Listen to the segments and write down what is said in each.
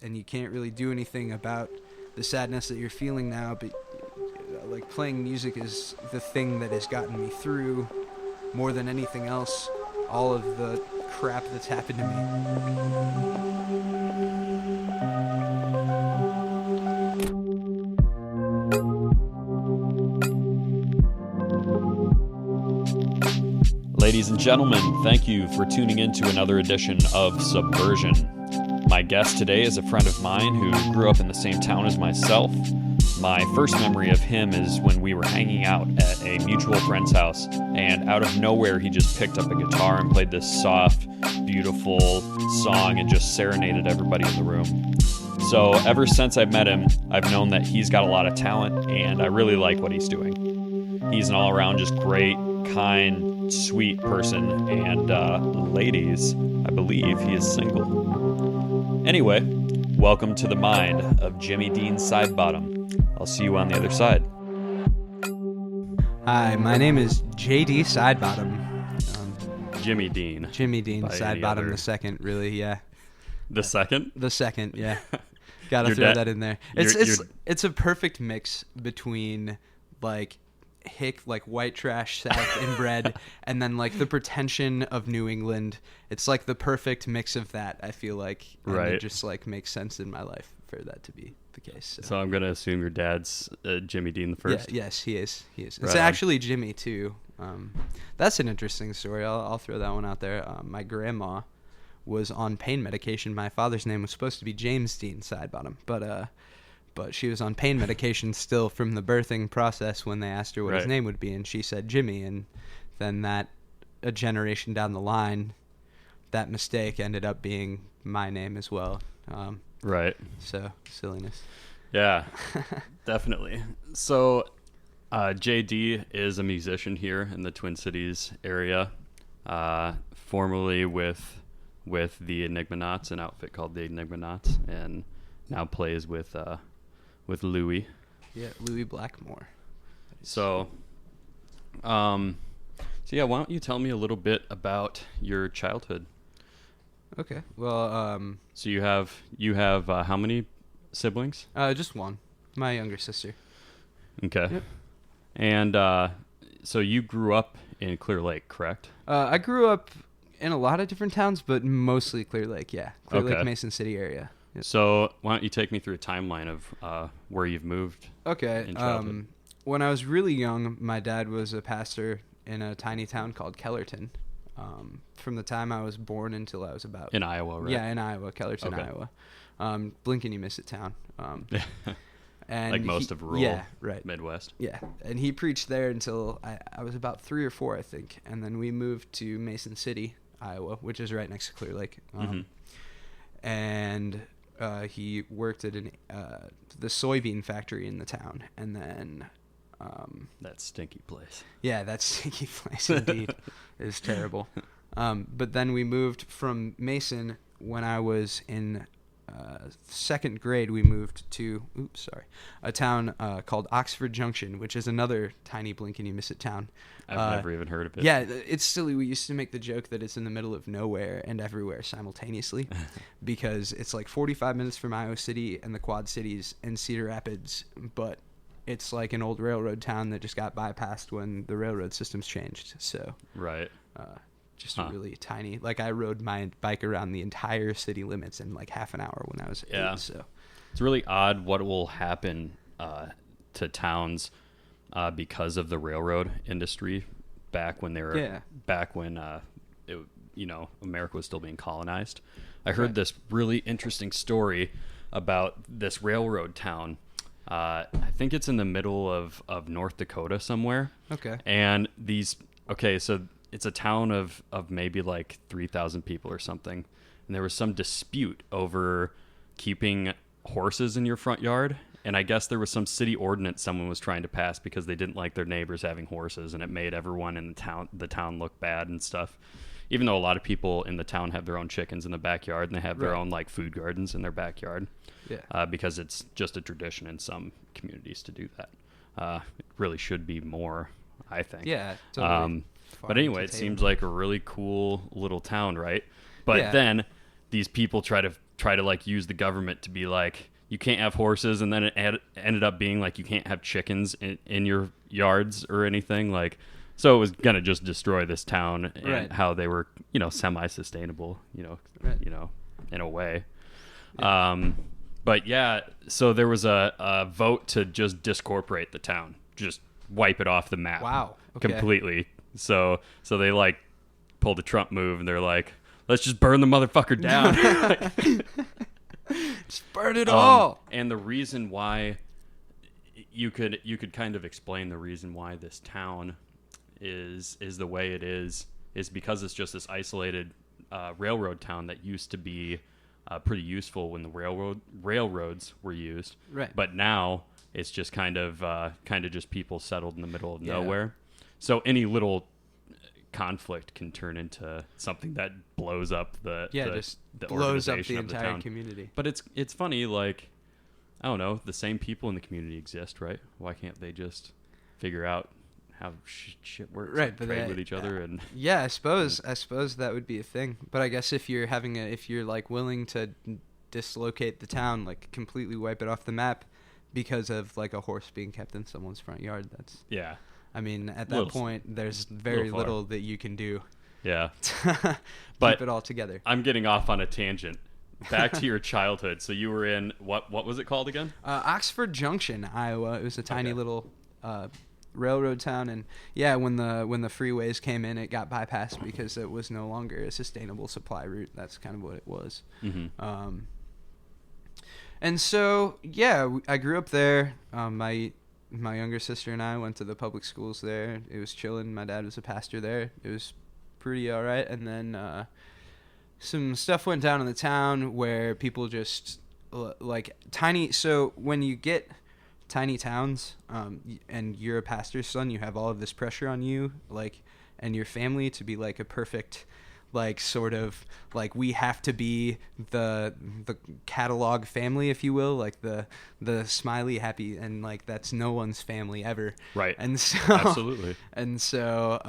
and you can't really do anything about the sadness that you're feeling now, but like playing music is the thing that has gotten me through more than anything else all of the crap that's happened to me. Ladies and gentlemen, thank you for tuning in to another edition of Subversion. My guest today is a friend of mine who grew up in the same town as myself. My first memory of him is when we were hanging out at a mutual friend's house, and out of nowhere he just picked up a guitar and played this soft, beautiful song and just serenaded everybody in the room. So ever since I met him, I've known that he's got a lot of talent, and I really like what he's doing. He's an all-around just great, kind, sweet person, and ladies, I believe he is single. Anyway, welcome to the mind of Jimmy Dean Sidebottom. I'll see you on the other side. Hi, my name is J.D. Sidebottom. Jimmy Dean. Jimmy Dean Sidebottom the second, really, yeah. The second? The second, yeah. Gotta throw that in there. It's a perfect mix between, like, hick, like, white trash South inbred, and then, like, the pretension of New England. It's, like, the perfect mix of that, I feel like. And right. It just, like, makes sense in my life for that to be the case. So I'm going to assume your dad's Jimmy Dean the first? Yeah, yes, he is. It's right actually Jimmy, too. That's an interesting story. I'll throw that one out there. My grandma was on pain medication. My father's name was supposed to be James Dean Sidebottom, but she was on pain medication still from the birthing process when they asked her what his name would be, and she said Jimmy, and then a generation down the line, that mistake ended up being my name as well. Right. So, silliness. Yeah, definitely. So, JD is a musician here in the Twin Cities area, formerly with the Enigmaknots, an outfit called the Enigmaknots, and now plays with Louis. Yeah, Louis Blackmore. So why don't you tell me a little bit about your childhood? Okay. Well, so you have how many siblings? Just one. My younger sister. Okay. Yep. And so you grew up in Clear Lake, correct? I grew up in a lot of different towns, but mostly Clear Lake, yeah. Clear Lake, Mason City area. Yep. So why don't you take me through a timeline of where you've moved? Okay. In childhood? When I was really young, my dad was a pastor in a tiny town called Kellerton. From the time I was born until I was about... In Iowa, right? Yeah, in Iowa, Kellerton, Iowa. Blink and you miss it town. And like most of rural right. Midwest. Yeah, and he preached there until I was about 3 or 4, I think. And then we moved to Mason City, Iowa, which is right next to Clear Lake. And he worked at the soybean factory in the town. And then... that stinky place. Yeah, that stinky place, indeed. It was terrible. But then we moved from Mason when I was in... second grade. We moved to a town called Oxford Junction, which is another tiny blink and you miss it town. I've never even heard of it. Yeah, it's silly. We used to make the joke that it's in the middle of nowhere and everywhere simultaneously because it's like 45 minutes from Iowa City and the Quad Cities and Cedar Rapids, but it's like an old railroad town that just got bypassed when the railroad systems changed. So right. Just really tiny. Like, I rode my bike around the entire city limits in like half an hour when I was 8. So it's really odd what will happen to towns because of the railroad industry back when America was still being colonized. I heard this really interesting story about this railroad town. I think it's in the middle of North Dakota somewhere. Okay. And so it's a town of maybe like 3,000 people or something. And there was some dispute over keeping horses in your front yard. And I guess there was some city ordinance someone was trying to pass because they didn't like their neighbors having horses, and it made everyone in the town look bad and stuff. Even though a lot of people in the town have their own chickens in the backyard and they have their own like food gardens in their backyard. Yeah. Because it's just a tradition in some communities to do that. It really should be more, I think. Yeah. Totally. But anyway, it seems like a really cool little town, right? But then these people try to try to like use the government to be like, you can't have horses, and then it ended up being like you can't have chickens in your yards or anything. Like, so it was gonna just destroy this town and Right. how they were, semi-sustainable, Right. in a way. Yeah. But yeah, so there was a vote to just discorporate the town, just wipe it off the map. Wow. Okay. Completely. So they like pulled a Trump move, and they're like, let's just burn the motherfucker down. Just burn it all. And the reason why you could kind of explain the reason why this town is the way it is because it's just this isolated railroad town that used to be pretty useful when the railroads were used. Right. But now it's just kind of just people settled in the middle of Yeah. nowhere. So any little conflict can turn into something that blows up the blows up organization the of the entire town. community. But it's funny, like, I don't know, the same people in the community exist, right? Why can't they just figure out how shit works, Right, and but trade with each other? And Yeah, I suppose that would be a thing. But I guess if you're like willing to dislocate the town, like completely wipe it off the map because of like a horse being kept in someone's front yard, that's yeah, I mean, at that point, there's very far. little that you can do yeah. to But keep it all together. I'm getting off on a tangent. Back to your childhood. So you were in what was it called again? Oxford Junction, Iowa. It was a tiny Okay. little railroad town, and yeah, when the freeways came in, it got bypassed because it was no longer a sustainable supply route. That's kind of what it was. Mm-hmm. And so yeah, I grew up there. My younger sister and I went to the public schools there. It was chillin'. My dad was a pastor there. It was pretty all right. And then some stuff went down in the town where people just like tiny. So when you get tiny towns, and you're a pastor's son, you have all of this pressure on you, like, and your family to be like a perfect, like, sort of like, we have to be the catalog family, if you will, like the smiley happy, and like that's no one's family ever. Right. And so Absolutely. and so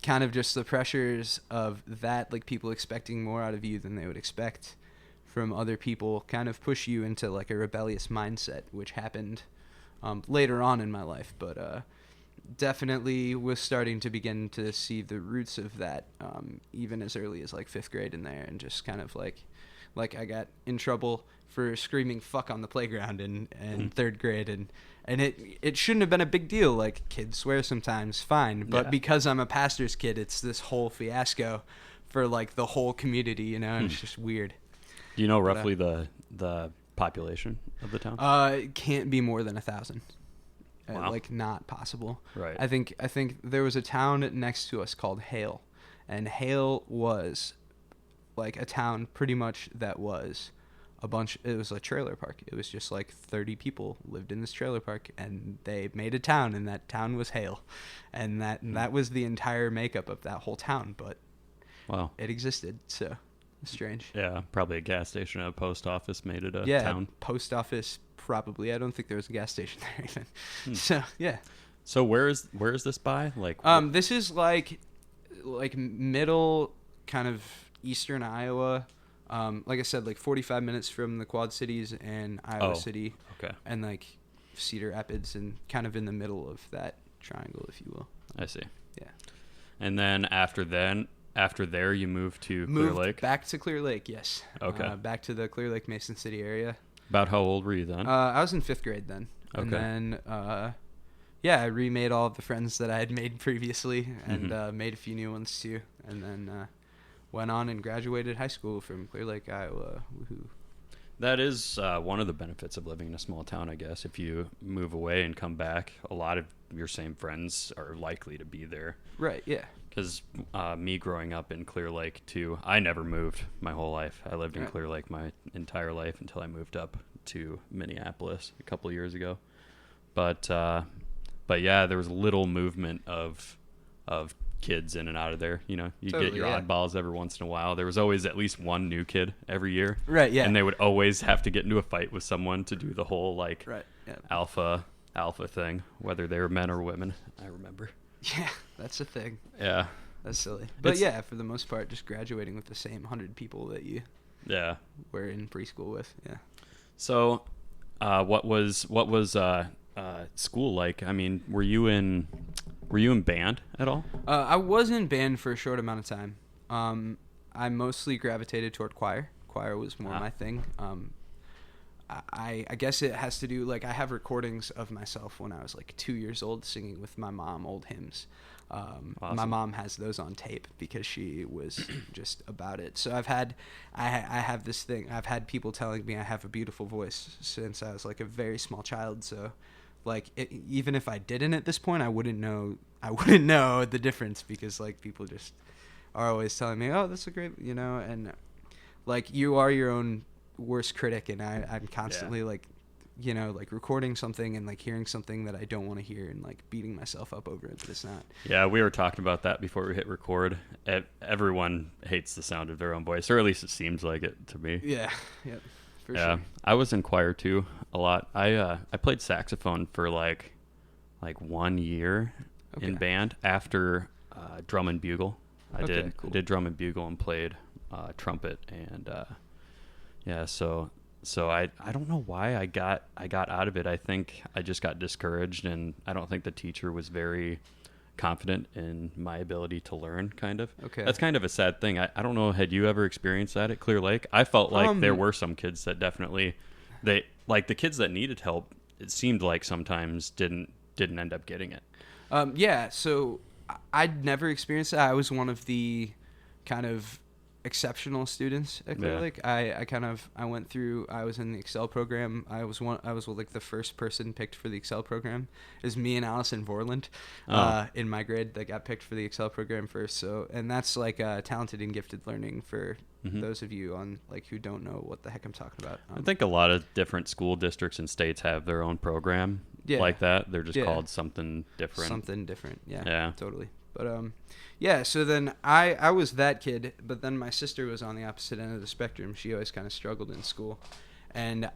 kind of just the pressures of that, like people expecting more out of you than they would expect from other people, kind of push you into like a rebellious mindset, which happened later on in my life, but definitely was starting to begin to see the roots of that, even as early as like 5th grade in there, and just kind of like I got in trouble for screaming fuck on the playground in 3rd grade, and it shouldn't have been a big deal. Like, kids swear sometimes, fine, but Yeah. because I'm a pastor's kid, it's this whole fiasco for like the whole community, and it's just weird. Do you know roughly the population of the town? It can't be more than 1,000. Wow. Like, not possible. Right. I think there was a town next to us called Hale, and Hale was like a town pretty much that was it was a trailer park. It was just like 30 people lived in this trailer park, and they made a town, and that town was Hale, and that was the entire makeup of that whole town. But Wow. it existed, so it's strange. Yeah, probably a gas station and a post office made it a Yeah, town. post office probably. I don't think there was a gas station there even. So yeah. So where is this by? Like, This is like middle, kind of eastern Iowa. Like I said, like 45 minutes from the Quad Cities and Iowa City, okay, and like Cedar Rapids, and kind of in the middle of that triangle, if you will. I see. Yeah. And then after there, you moved to Clear Moved Lake. back to Clear Lake, yes. Okay. Back to the Clear Lake, Mason City area. About how old were you then? I was in 5th grade then. And Okay. then, I remade all of the friends that I had made previously, and made a few new ones too. And then went on and graduated high school from Clear Lake, Iowa. Woohoo. That is one of the benefits of living in a small town, I guess. If you move away and come back, a lot of your same friends are likely to be there. Right, yeah. Because me growing up in Clear Lake, too, I never moved my whole life. I lived in Right. Clear Lake my entire life until I moved up to Minneapolis a couple of years ago. But yeah, there was little movement of kids in and out of there. You know, you Totally, get your yeah. oddballs every once in a while. There was always at least one new kid every year. Right, yeah. And they would always have to get into a fight with someone to do the whole, like, Right, yeah. alpha thing, whether they were men or women, I remember. Yeah, that's a thing. Yeah. That's silly. But It's- yeah, for the most part, just graduating with the same 100 people that you Yeah. were in preschool with. Yeah. So, what was school like? I mean, were you in band at all? I was in band for a short amount of time. I mostly gravitated toward choir. Choir was more my thing. I guess it has to do, like, I have recordings of myself when I was like 2 years old singing with my mom old hymns. Awesome. My mom has those on tape because she was just about it. So I have this thing. I've had people telling me I have a beautiful voice since I was like a very small child. So like even if I didn't at this point, I wouldn't know the difference, because like people just are always telling me, oh, that's a great, and like you are your own worst critic, and I'm constantly like recording something and like hearing something that I don't want to hear and like beating myself up over it, but it's not. Yeah, we were talking about that before we hit record. Everyone hates the sound of their own voice, or at least it seems like it to me. Yeah, for sure. I was in choir too a lot. I played saxophone for like 1 year in band after drum and bugle. I did drum and bugle and played trumpet, and so I don't know why I got out of it. I think I just got discouraged, and I don't think the teacher was very confident in my ability to learn, kind of. Okay. That's kind of a sad thing. I don't know, had you ever experienced that at Clear Lake? I felt like there were some kids that definitely, the kids that needed help, it seemed like sometimes didn't end up getting it. Yeah, so I'd never experienced that. I was one of the kind of exceptional students at Clear Lake. I went through, I was in the Excel program. I was like the first person picked for the Excel program. It was me and Allison Vorland in my grade that got picked for the Excel program first. So, and that's like talented and gifted learning for those of you on like who don't know what the heck I'm talking about. I think a lot of different school districts and states have their own program like that. They're just called something different. Something different. Yeah. Totally. But so then I was that kid, but then my sister was on the opposite end of the spectrum. She always kind of struggled in school, and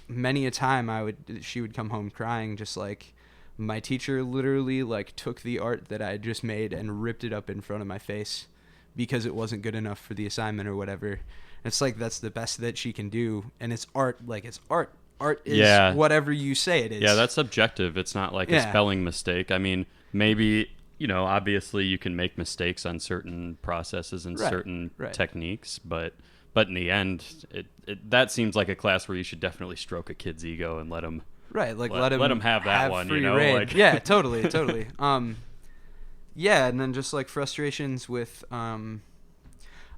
many a time she would come home crying, just like my teacher literally like took the art that I had just made and ripped it up in front of my face because it wasn't good enough for the assignment or whatever. It's like that's the best that she can do, and it's art. Like it's art. Art is whatever you say it is. Yeah, that's subjective. It's not like a spelling mistake. I mean, maybe. Obviously you can make mistakes on certain processes and certain techniques, but in the end, that seems like a class where you should definitely stroke a kid's ego and let him let him have that one. Like, yeah, totally. And then just like frustrations with I don't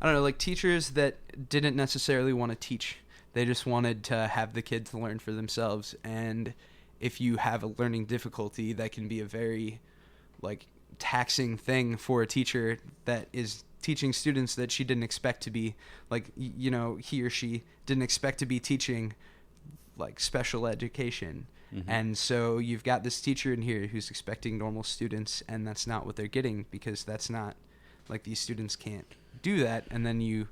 know, like teachers that didn't necessarily want to teach. They just wanted to have the kids learn for themselves, and if you have a learning difficulty, that can be a very like taxing thing for a teacher that is teaching students that she didn't expect to be like, he or she didn't expect to be teaching like special education. And so you've got this teacher in here who's expecting normal students, and that's not what they're getting, because that's not like, these students can't do that. And then you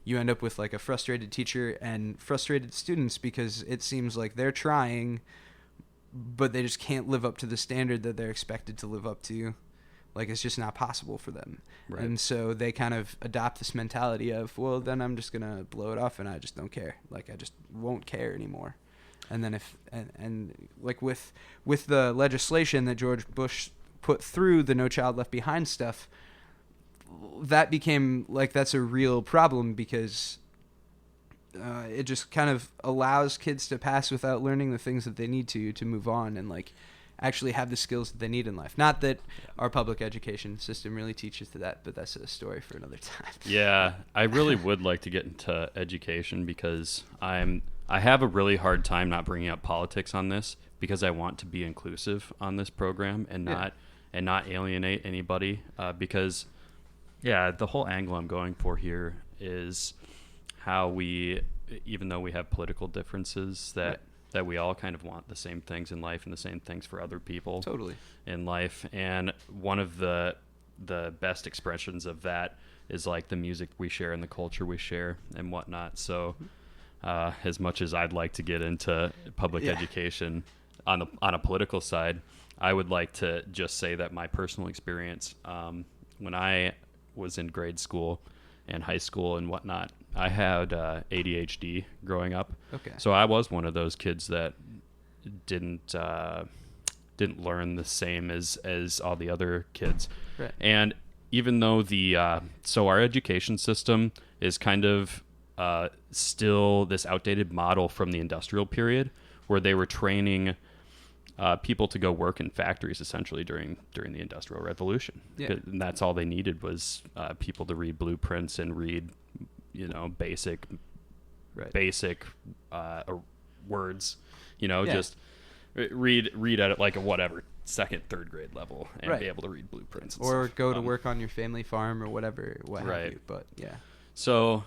end up with like a frustrated teacher and frustrated students, because it seems like they're trying, but they just can't live up to the standard that they're expected to live up to. Like, it's just not possible for them. Right. And so they kind of adopt this mentality of, well, then I'm just going to blow it off and I just don't care. Like, I just won't care anymore. And then like with the legislation that George Bush put through, the No Child Left Behind stuff, that became like, that's a real problem, because it just kind of allows kids to pass without learning the things that they need to move on and like actually have the skills that they need in life. Not that our public education system really teaches to that, but that's a story for another time. Yeah, I really would like to get into education, because I have a really hard time not bringing up politics on this, because I want to be inclusive on this program and not alienate anybody, because the whole angle I'm going for here is how we, even though we have political differences, that we all kind of want the same things in life and the same things for other people in life. And one of the best expressions of that is like the music we share and the culture we share and whatnot. So as much as I'd like to get into public education on a political side, I would like to just say that my personal experience, when I was in grade school and high school and whatnot, I had ADHD growing up. Okay. So I was one of those kids that didn't learn the same as all the other kids. Right. And even though so our education system is kind of still this outdated model from the industrial period, where they were training people to go work in factories essentially during the Industrial Revolution. Yeah. And that's all they needed was people to read blueprints and read, basic words, just read at it like a whatever second, third grade level and be able to read blueprints. Or go to work on your family farm or whatever, have you. But yeah. So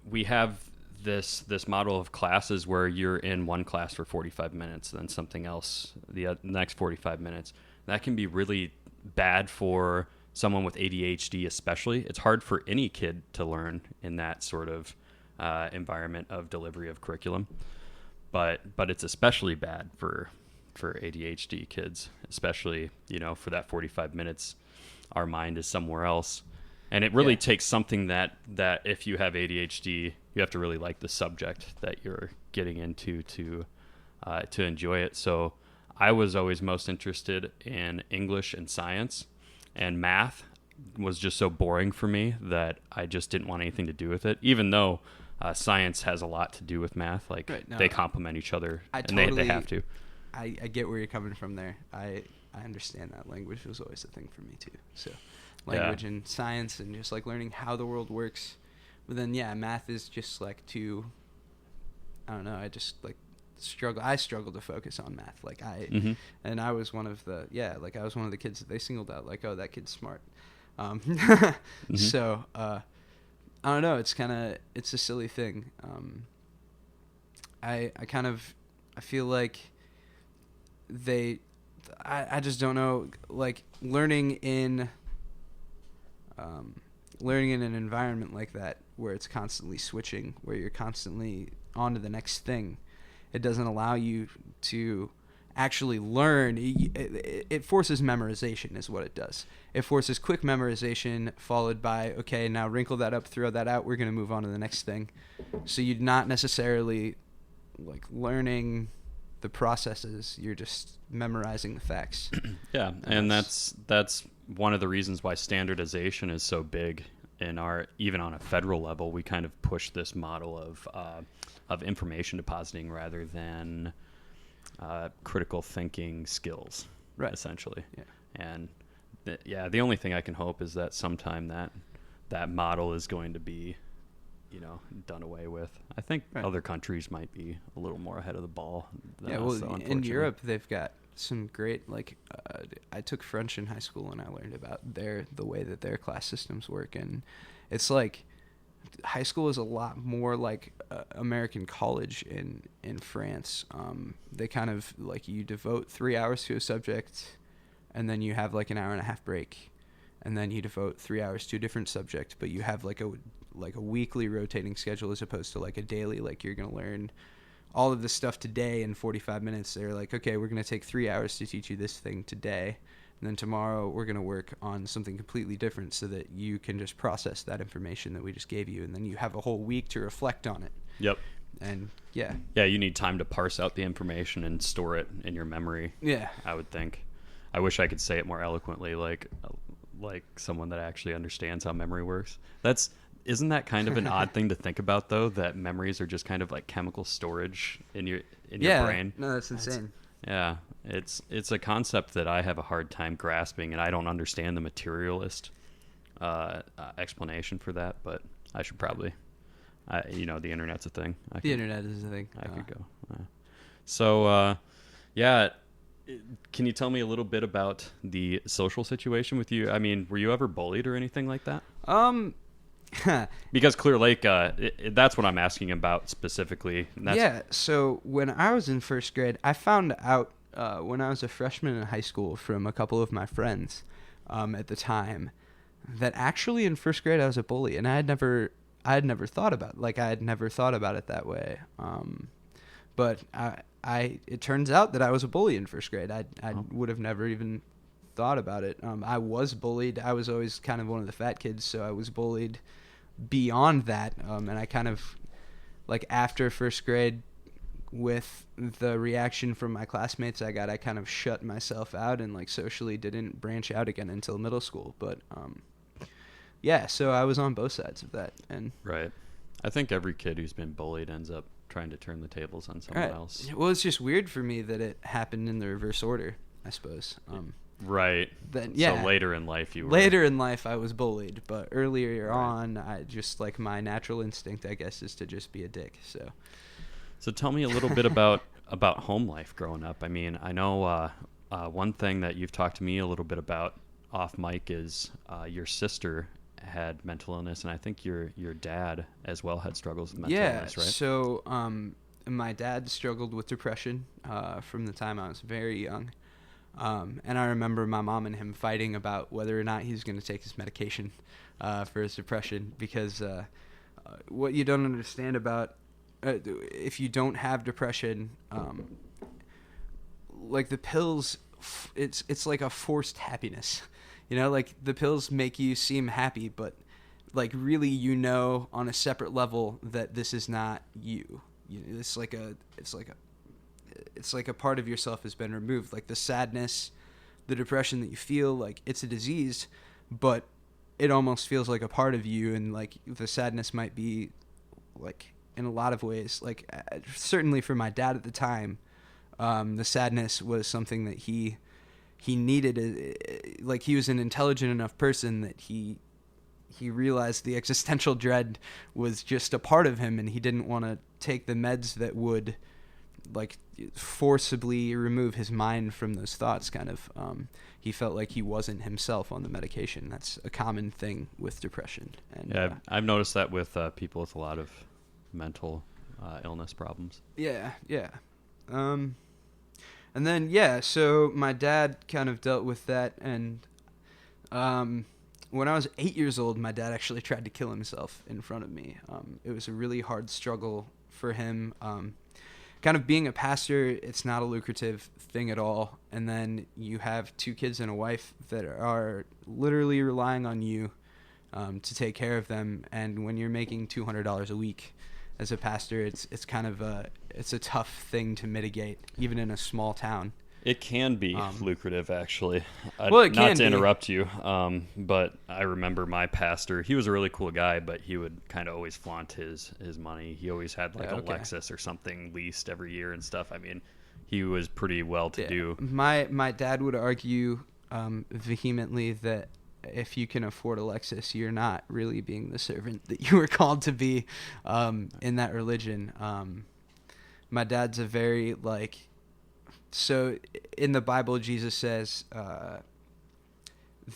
we have this model of classes where you're in one class for 45 minutes, then something else the next 45 minutes. That can be really bad for someone with ADHD especially. It's hard for any kid to learn in that sort of environment of delivery of curriculum. But it's especially bad for ADHD kids, especially, for that 45 minutes, our mind is somewhere else. And it really takes something that if you have ADHD, you have to really like the subject that you're getting into to enjoy it. So I was always most interested in English and science, and math was just so boring for me that I just didn't want anything to do with it, even though science has a lot to do with math. Like, they complement each other, they have to. I get where you're coming from there. I understand that. Language was always a thing for me too. So language and science and just like learning how the world works. But then math is just like I don't know, I just like struggle to focus on math. Like and I was one of the I was one of the kids that they singled out, like, oh, that kid's smart. So I don't know, it's a silly thing. I feel like I just don't know, like learning in an environment like that where it's constantly switching, where you're constantly on to the next thing, it doesn't allow you to actually learn. It forces memorization is what it does. It forces quick memorization followed by, okay, now wrinkle that up, throw that out, we're going to move on to the next thing. So you're not necessarily like learning the processes, you're just memorizing the facts. And that's one of the reasons why standardization is so big in even on a federal level. We kind of push this model of information depositing rather than critical thinking skills, essentially. And the only thing I can hope is that sometime that model is going to be done away with. I think other countries might be a little more ahead of the ball than us, though, in Europe they've got some great, like, I took French in high school and I learned about the way that their class systems work, and it's like high school is a lot more like American college in France. They kind of like, you devote 3 hours to a subject and then you have like an hour and a half break, and then you devote 3 hours to a different subject, but you have like a weekly rotating schedule as opposed to like a daily, like you're going to learn all of this stuff today in 45 minutes. They're like, okay, we're going to take 3 hours to teach you this thing today, and then tomorrow we're going to work on something completely different so that you can just process that information that we just gave you, and then you have a whole week to reflect on it. Yep. And you need time to parse out the information and store it in your memory. I would think. I wish I could say it more eloquently, like someone that actually understands how memory works. Isn't that kind of an odd thing to think about, though, that memories are just kind of like chemical storage in your brain? No, that's insane. It's a concept that I have a hard time grasping, and I don't understand the materialist explanation for that, but I should probably. The internet's a thing. The internet is a thing. I could go. So, can you tell me a little bit about the social situation with you? I mean, were you ever bullied or anything like that? Because Clear Lake, that's what I'm asking about specifically. So when I was in first grade, I found out when I was a freshman in high school from a couple of my friends at the time that actually in first grade I was a bully, and I had never thought about it that way. But it turns out that I was a bully in first grade. I would have never even thought about it. I was bullied. I was always kind of one of the fat kids, so I was bullied beyond that, and I kind of, like, after first grade, with the reaction from my classmates I got, I kind of shut myself out and, like, socially didn't branch out again until middle school. But yeah, so I was on both sides of that. And Right. I think every kid who's been bullied ends up trying to turn the tables on someone else. Well, it's just weird for me that it happened in the reverse order, I suppose. Right. Then yeah. So later in life I was bullied, but earlier on, I just, like, my natural instinct, I guess, is to just be a dick. So tell me a little bit about home life growing up. I mean, I know one thing that you've talked to me a little bit about off mic is your sister had mental illness, and I think your dad as well had struggles with mental illness, right? So my dad struggled with depression from the time I was very young. And I remember my mom and him fighting about whether or not he was going to take his medication for his depression, because what you don't understand about if you don't have depression, like, the pills, it's like a forced happiness. You know, like, the pills make you seem happy, but, like, really, you know, on a separate level that this is not you. It's like a part of yourself has been removed. Like, the sadness, the depression that you feel, like, it's a disease, but it almost feels like a part of you. And, like, the sadness might be, like, in a lot of ways, like, certainly for my dad at the time, the sadness was something that he needed. Like, he was an intelligent enough person that he realized the existential dread was just a part of him, and he didn't want to take the meds that would, like, forcibly remove his mind from those thoughts. Kind of, he felt like he wasn't himself on the medication. That's a common thing with depression. And yeah, I've noticed that with people with a lot of mental illness problems. Yeah. And then, yeah, so my dad kind of dealt with that, and when I was 8 years old, my dad actually tried to kill himself in front of me. It was a really hard struggle for him. Kind of being a pastor, it's not a lucrative thing at all, and then you have 2 kids and a wife that are literally relying on you to take care of them, and when you're making $200 a week as a pastor, it's kind of it's a tough thing to mitigate, even in a small town. It can be lucrative, actually. Well, it can not to be. interrupt you, but I remember my pastor. He was a really cool guy, but he would kind of always flaunt his money. He always had, like, a Lexus or something leased every year and stuff. I mean, he was pretty well-to-do. Yeah. My dad would argue vehemently that if you can afford a Lexus, you're not really being the servant that you were called to be in that religion. My dad's a very, like... So in the Bible, Jesus says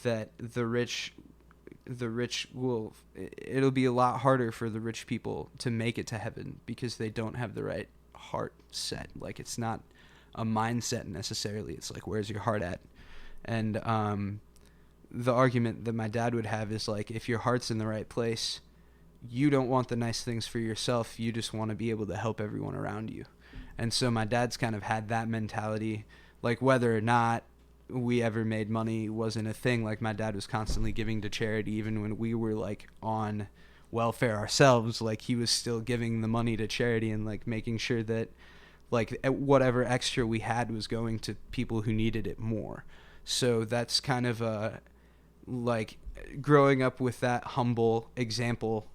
that the rich will... It'll be a lot harder for the rich people to make it to heaven because they don't have the right heart set. Like, it's not a mindset necessarily. It's like, where's your heart at? And the argument that my dad would have is, like, if your heart's in the right place, you don't want the nice things for yourself. You just want to be able to help everyone around you. And so my dad's kind of had that mentality, like, whether or not we ever made money wasn't a thing. Like, my dad was constantly giving to charity, even when we were, like, on welfare ourselves. Like, he was still giving the money to charity and, like, making sure that, like, whatever extra we had was going to people who needed it more. So that's kind of like, growing up with that humble example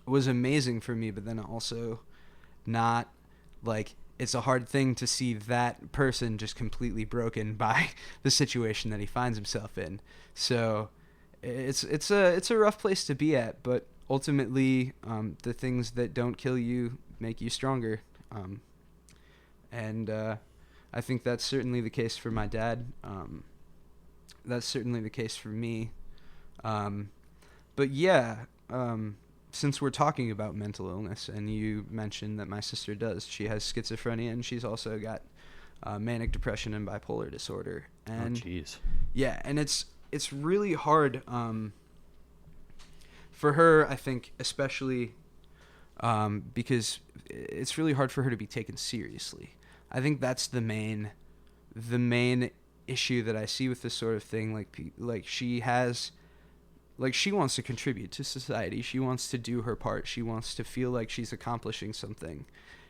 was amazing for me, but then also not, like, it's a hard thing to see that person just completely broken by the situation that he finds himself in. So it's a rough place to be at, but ultimately the things that don't kill you make you stronger. And I think that's certainly the case for my dad. That's certainly the case for me. But yeah, since we're talking about mental illness, and you mentioned that my sister does, she has schizophrenia, and she's also got manic depression and bipolar disorder. And, oh, jeez. Yeah, and it's really hard for her, I think, especially because it's really hard for her to be taken seriously. I think that's the main issue that I see with this sort of thing. Like she has like she wants to contribute to society. She wants to do her part. She wants to feel like she's accomplishing something.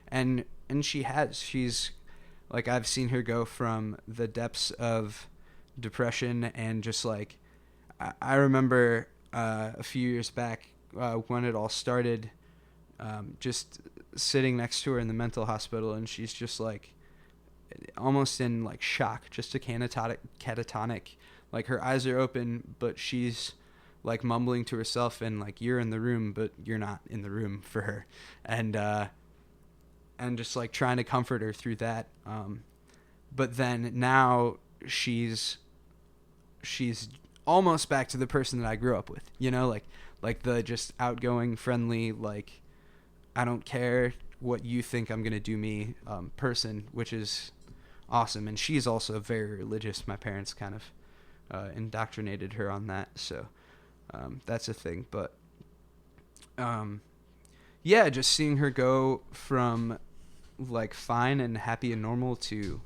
And she has. She's like, I've seen her go from the depths of depression and just like, I remember a few years back when it all started, just sitting next to her in the mental hospital, and she's just like almost in like shock, just a catatonic, like her eyes are open, but she's like mumbling to herself, and like you're in the room, but you're not in the room for her, and just like trying to comfort her through that. But then now she's almost back to the person that I grew up with, you know, like the just outgoing, friendly, like I don't care what you think I'm gonna do me person, which is awesome. And she's also very religious. My parents kind of indoctrinated her on that, so that's a thing. But yeah, just seeing her go from like fine and happy and normal to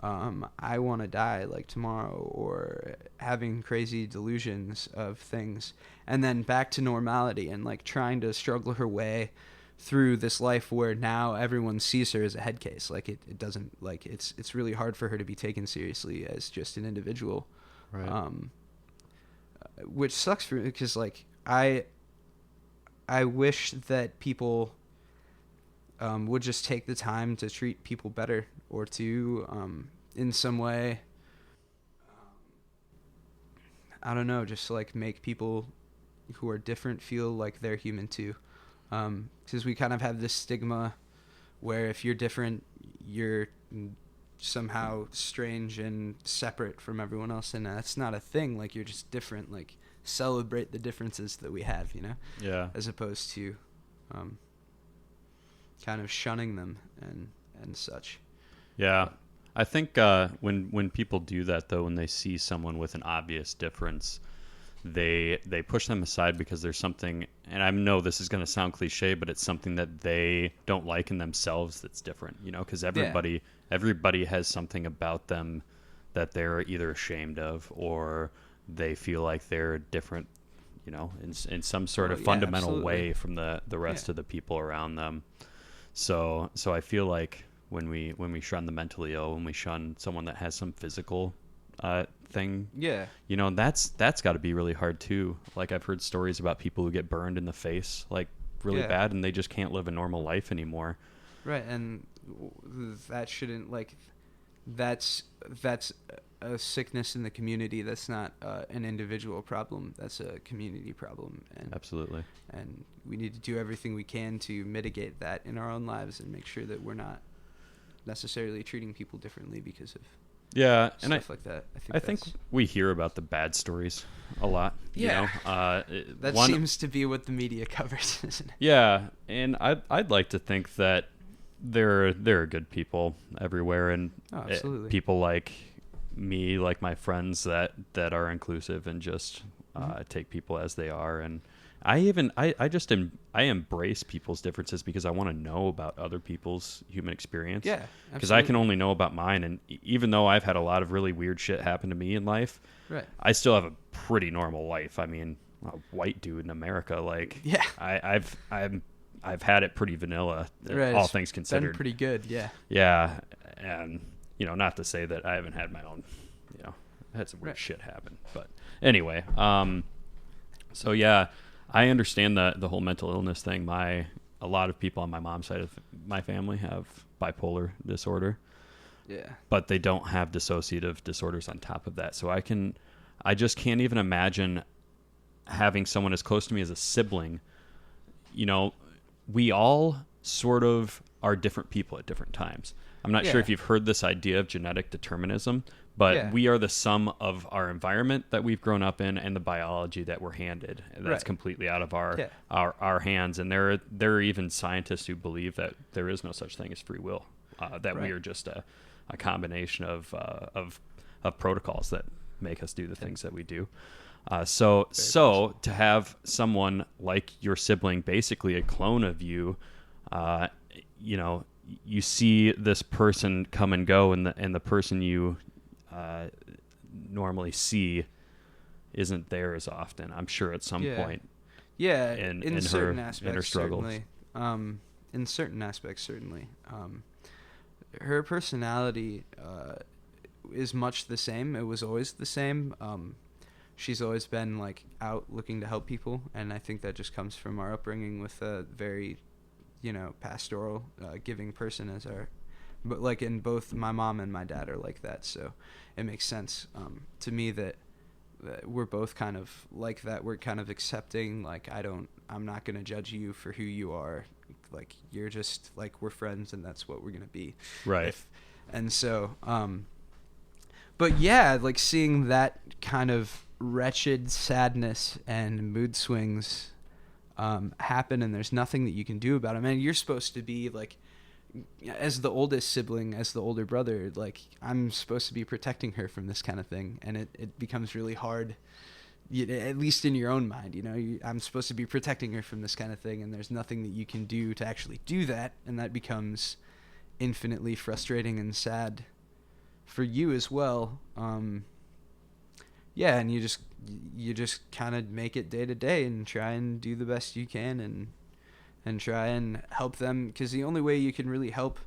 I want to die like tomorrow, or having crazy delusions of things, and then back to normality, and like trying to struggle her way through this life where now everyone sees her as a head case. Like it doesn't, like it's really hard for her to be taken seriously as just an individual. Right. Which sucks for me, because like I wish that people would just take the time to treat people better, or to in some way, I don't know, just like make people who are different feel like they're human too. Because we kind of have this stigma where if you're different, you're somehow strange and separate from everyone else, and that's not a thing. Like, you're just different. Like, celebrate the differences that we have, you know? Yeah. As opposed to kind of shunning them and such. Yeah. I think when people do that, though, when they see someone with an obvious difference, they push them aside because there's something, and I know this is going to sound cliche, but it's something that they don't like in themselves that's different, you know, because everybody has something about them that they're either ashamed of, or they feel like they're different, you know, in some sort of fundamental way from the rest of the people around them. So I feel like when we shun the mentally ill, when we shun someone that has some physical thing, you know, that's got to be really hard too. Like, I've heard stories about people who get burned in the face like really bad, and they just can't live a normal life anymore. Right. And that shouldn't, like, that's a sickness in the community. That's not an individual problem. That's a community problem. And absolutely. And we need to do everything we can to mitigate that in our own lives and make sure that we're not necessarily treating people differently because of stuff like that. I think we hear about the bad stories a lot. Yeah. You know? That seems to be what the media covers, isn't it? Yeah. And I'd like to think that there are good people everywhere, and people like me, like my friends, that are inclusive and just take people as they are. And I embrace people's differences because I want to know about other people's human experience. Yeah, because I can only know about mine, and even though I've had a lot of really weird shit happen to me in life, right, I still have a pretty normal life. I mean, a white dude in America, like, yeah, I've had it pretty vanilla, right, all things considered. Been pretty good, yeah. Yeah, and you know, not to say that I haven't had my own, you know, had some weird shit happen, but anyway, so yeah, I understand the whole mental illness thing. A lot of people on my mom's side of my family have bipolar disorder. Yeah. But they don't have dissociative disorders on top of that. So I just can't even imagine having someone as close to me as a sibling. You know, we all sort of are different people at different times. I'm not sure if you've heard this idea of genetic determinism, but we are the sum of our environment that we've grown up in and the biology that we're handed. And that's completely out of our hands. And there are even scientists who believe that there is no such thing as free will, that we are just a combination of protocols that make us do the things that we do. So to have someone like your sibling, basically a clone of you, you know, you see this person come and go, and the person you normally see isn't there as often. I'm sure at some point. Yeah, in certain her, aspects, in her struggles. certainly. In certain aspects, certainly. Her personality is much the same. It was always the same. She's always been like out looking to help people, and I think that just comes from our upbringing with a very, pastoral, giving person as our. But like in both my mom and my dad are like that, so it makes sense to me that we're both kind of like that. We're kind of accepting, like I'm not gonna judge you for who you are, like you're just like we're friends and that's what we're gonna be. Right. And so, but yeah, like seeing that kind of wretched sadness and mood swings happen, and there's nothing that you can do about it. Man, you're supposed to be like, as the oldest sibling, as the older brother, like I'm supposed to be protecting her from this kind of thing, and it becomes really hard, at least in your own mind. I'm supposed to be protecting her from this kind of thing, and there's nothing that you can do to actually do that, and that becomes infinitely frustrating and sad for you as well. Yeah, and you just kind of make it day to day and try and do the best you can, and try and help them, because the only way you can really help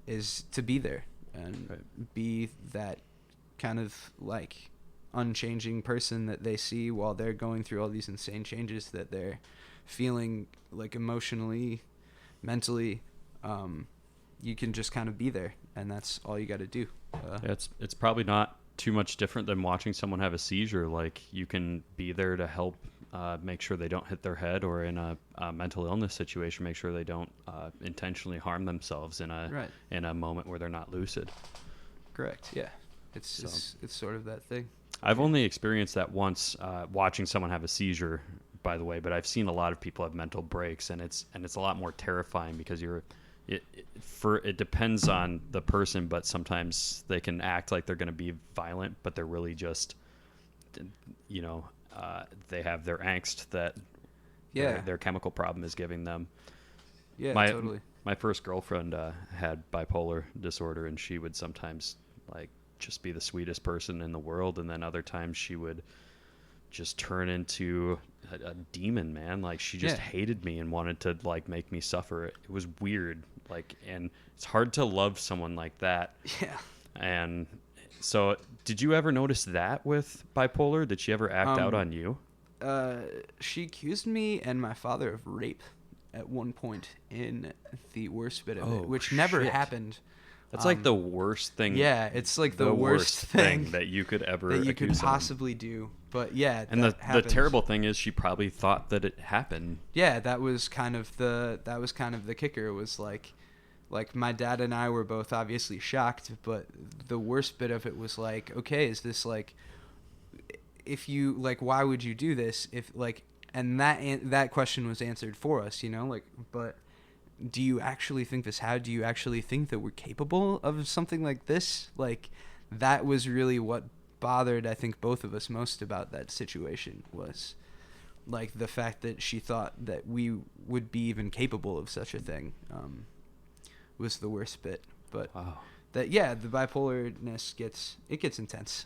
is to be there and be that kind of like unchanging person that they see while they're going through all these insane changes that they're feeling, like emotionally, mentally. You can just kind of be there, and that's all you got to do. It's probably not too much different than watching someone have a seizure. Like, you can be there to help make sure they don't hit their head, or in a mental illness situation, make sure they don't intentionally harm themselves in a moment where they're not lucid. Correct. Yeah, it's sort of that thing. I've only experienced that once, watching someone have a seizure, by the way, but I've seen a lot of people have mental breaks, and it's a lot more terrifying because it depends on the person, but sometimes they can act like they're going to be violent, but they're really just, they have their angst that their chemical problem is giving them. Yeah, totally. My first girlfriend had bipolar disorder, and she would sometimes like just be the sweetest person in the world, and then other times she would just turn into a demon, man. Like, she just hated me and wanted to like make me suffer. It was weird. Like, and it's hard to love someone like that. Yeah. And so, did you ever notice that with bipolar? Did she ever act out on you? She accused me and my father of rape at one point in the worst bit of it, which never happened. That's like the worst thing. Yeah, it's like the worst thing that you could ever that you could accuse possibly do. But yeah, and the terrible thing is, she probably thought that it happened. Yeah, that was kind of the kicker. It was like my dad and I were both obviously shocked, but the worst bit of it was like, okay, is this like, if you like, why would you do this if like, and that question was answered for us, like, but do you actually think this? How do you actually think that we're capable of something like this? Like, that was really what bothered, I think, both of us most about that situation, was like the fact that she thought that we would be even capable of such a thing. Was the worst bit. But the bipolarness gets intense.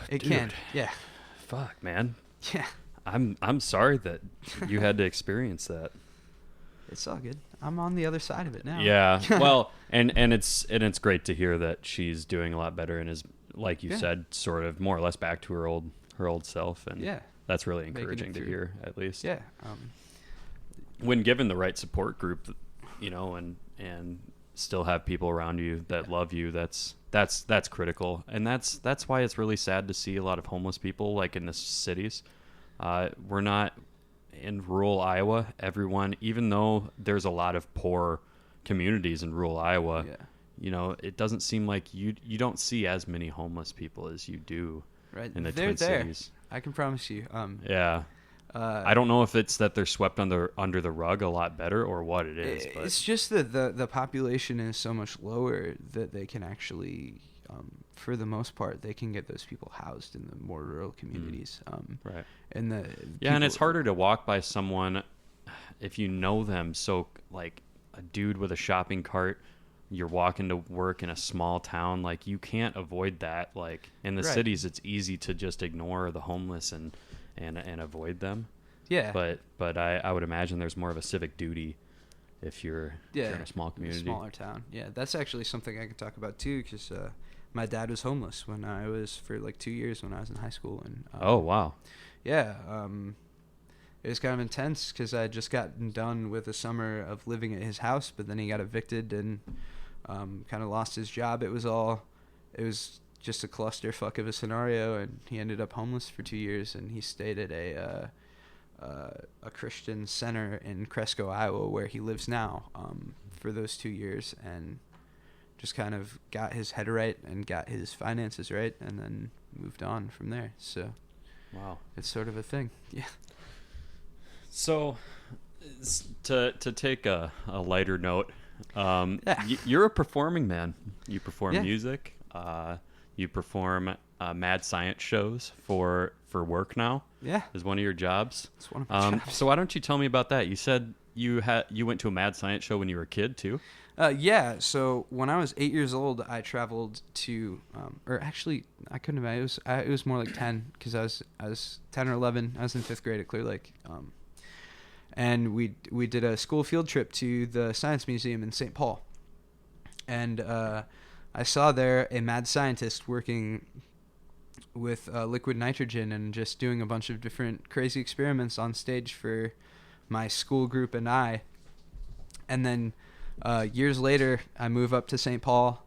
It can. Yeah. Fuck, man. Yeah. I'm sorry that you had to experience that. It's all good. I'm on the other side of it now. Yeah. Well, and it's great to hear that she's doing a lot better and is, like you said, sort of more or less back to her old self, and that's really encouraging to hear, at least. Yeah. When given the right support group, and still have people around you that love you, that's critical. And that's why it's really sad to see a lot of homeless people like in the cities. We're not in rural Iowa. Everyone, even though there's a lot of poor communities in rural Iowa, it doesn't seem like you don't see as many homeless people as you do in the Twin Cities. I can promise you. I don't know if it's that they're swept under the rug a lot better or what it is. But it's just that the population is so much lower that they can actually, for the most part, they can get those people housed in the more rural communities. Right. And and it's harder to walk by someone if you know them. So, like, a dude with a shopping cart you're walking to work in a small town, like you can't avoid that. Like in the Right. cities, it's easy to just ignore the homeless and avoid them. Yeah. But I would imagine there's more of a civic duty if you're in a small community. Smaller town. Yeah, that's actually something I can talk about too, because my dad was homeless when I was for like 2 years when I was in high school, and Oh wow. yeah, it was kind of intense because I had just gotten done with a summer of living at his house, but then he got evicted and kind of lost his job. It was just a clusterfuck of a scenario, and he ended up homeless for 2 years, and he stayed at a Christian center in Cresco, Iowa, where he lives now, for those 2 years, and just kind of got his head right and got his finances right, and then moved on from there. So Wow. it's sort of a thing. Yeah. So, to take a lighter note, Yeah. you're a performing man. You perform Yeah. music. You perform mad science shows for work now. Yeah. Is one of your jobs. It's one of my jobs. So why don't you tell me about that? You said you went to a mad science show when you were a kid too. Yeah, so when I was 8 years old, I traveled to, or actually, I couldn't imagine. It was more like 10, because I was 10 or 11. I was in 5th grade at Clear Lake, and we did a school field trip to the Science Museum in St. Paul, and I saw there a mad scientist working with liquid nitrogen and just doing a bunch of different crazy experiments on stage for my school group and I, and then. Years later, I move up to St. Paul,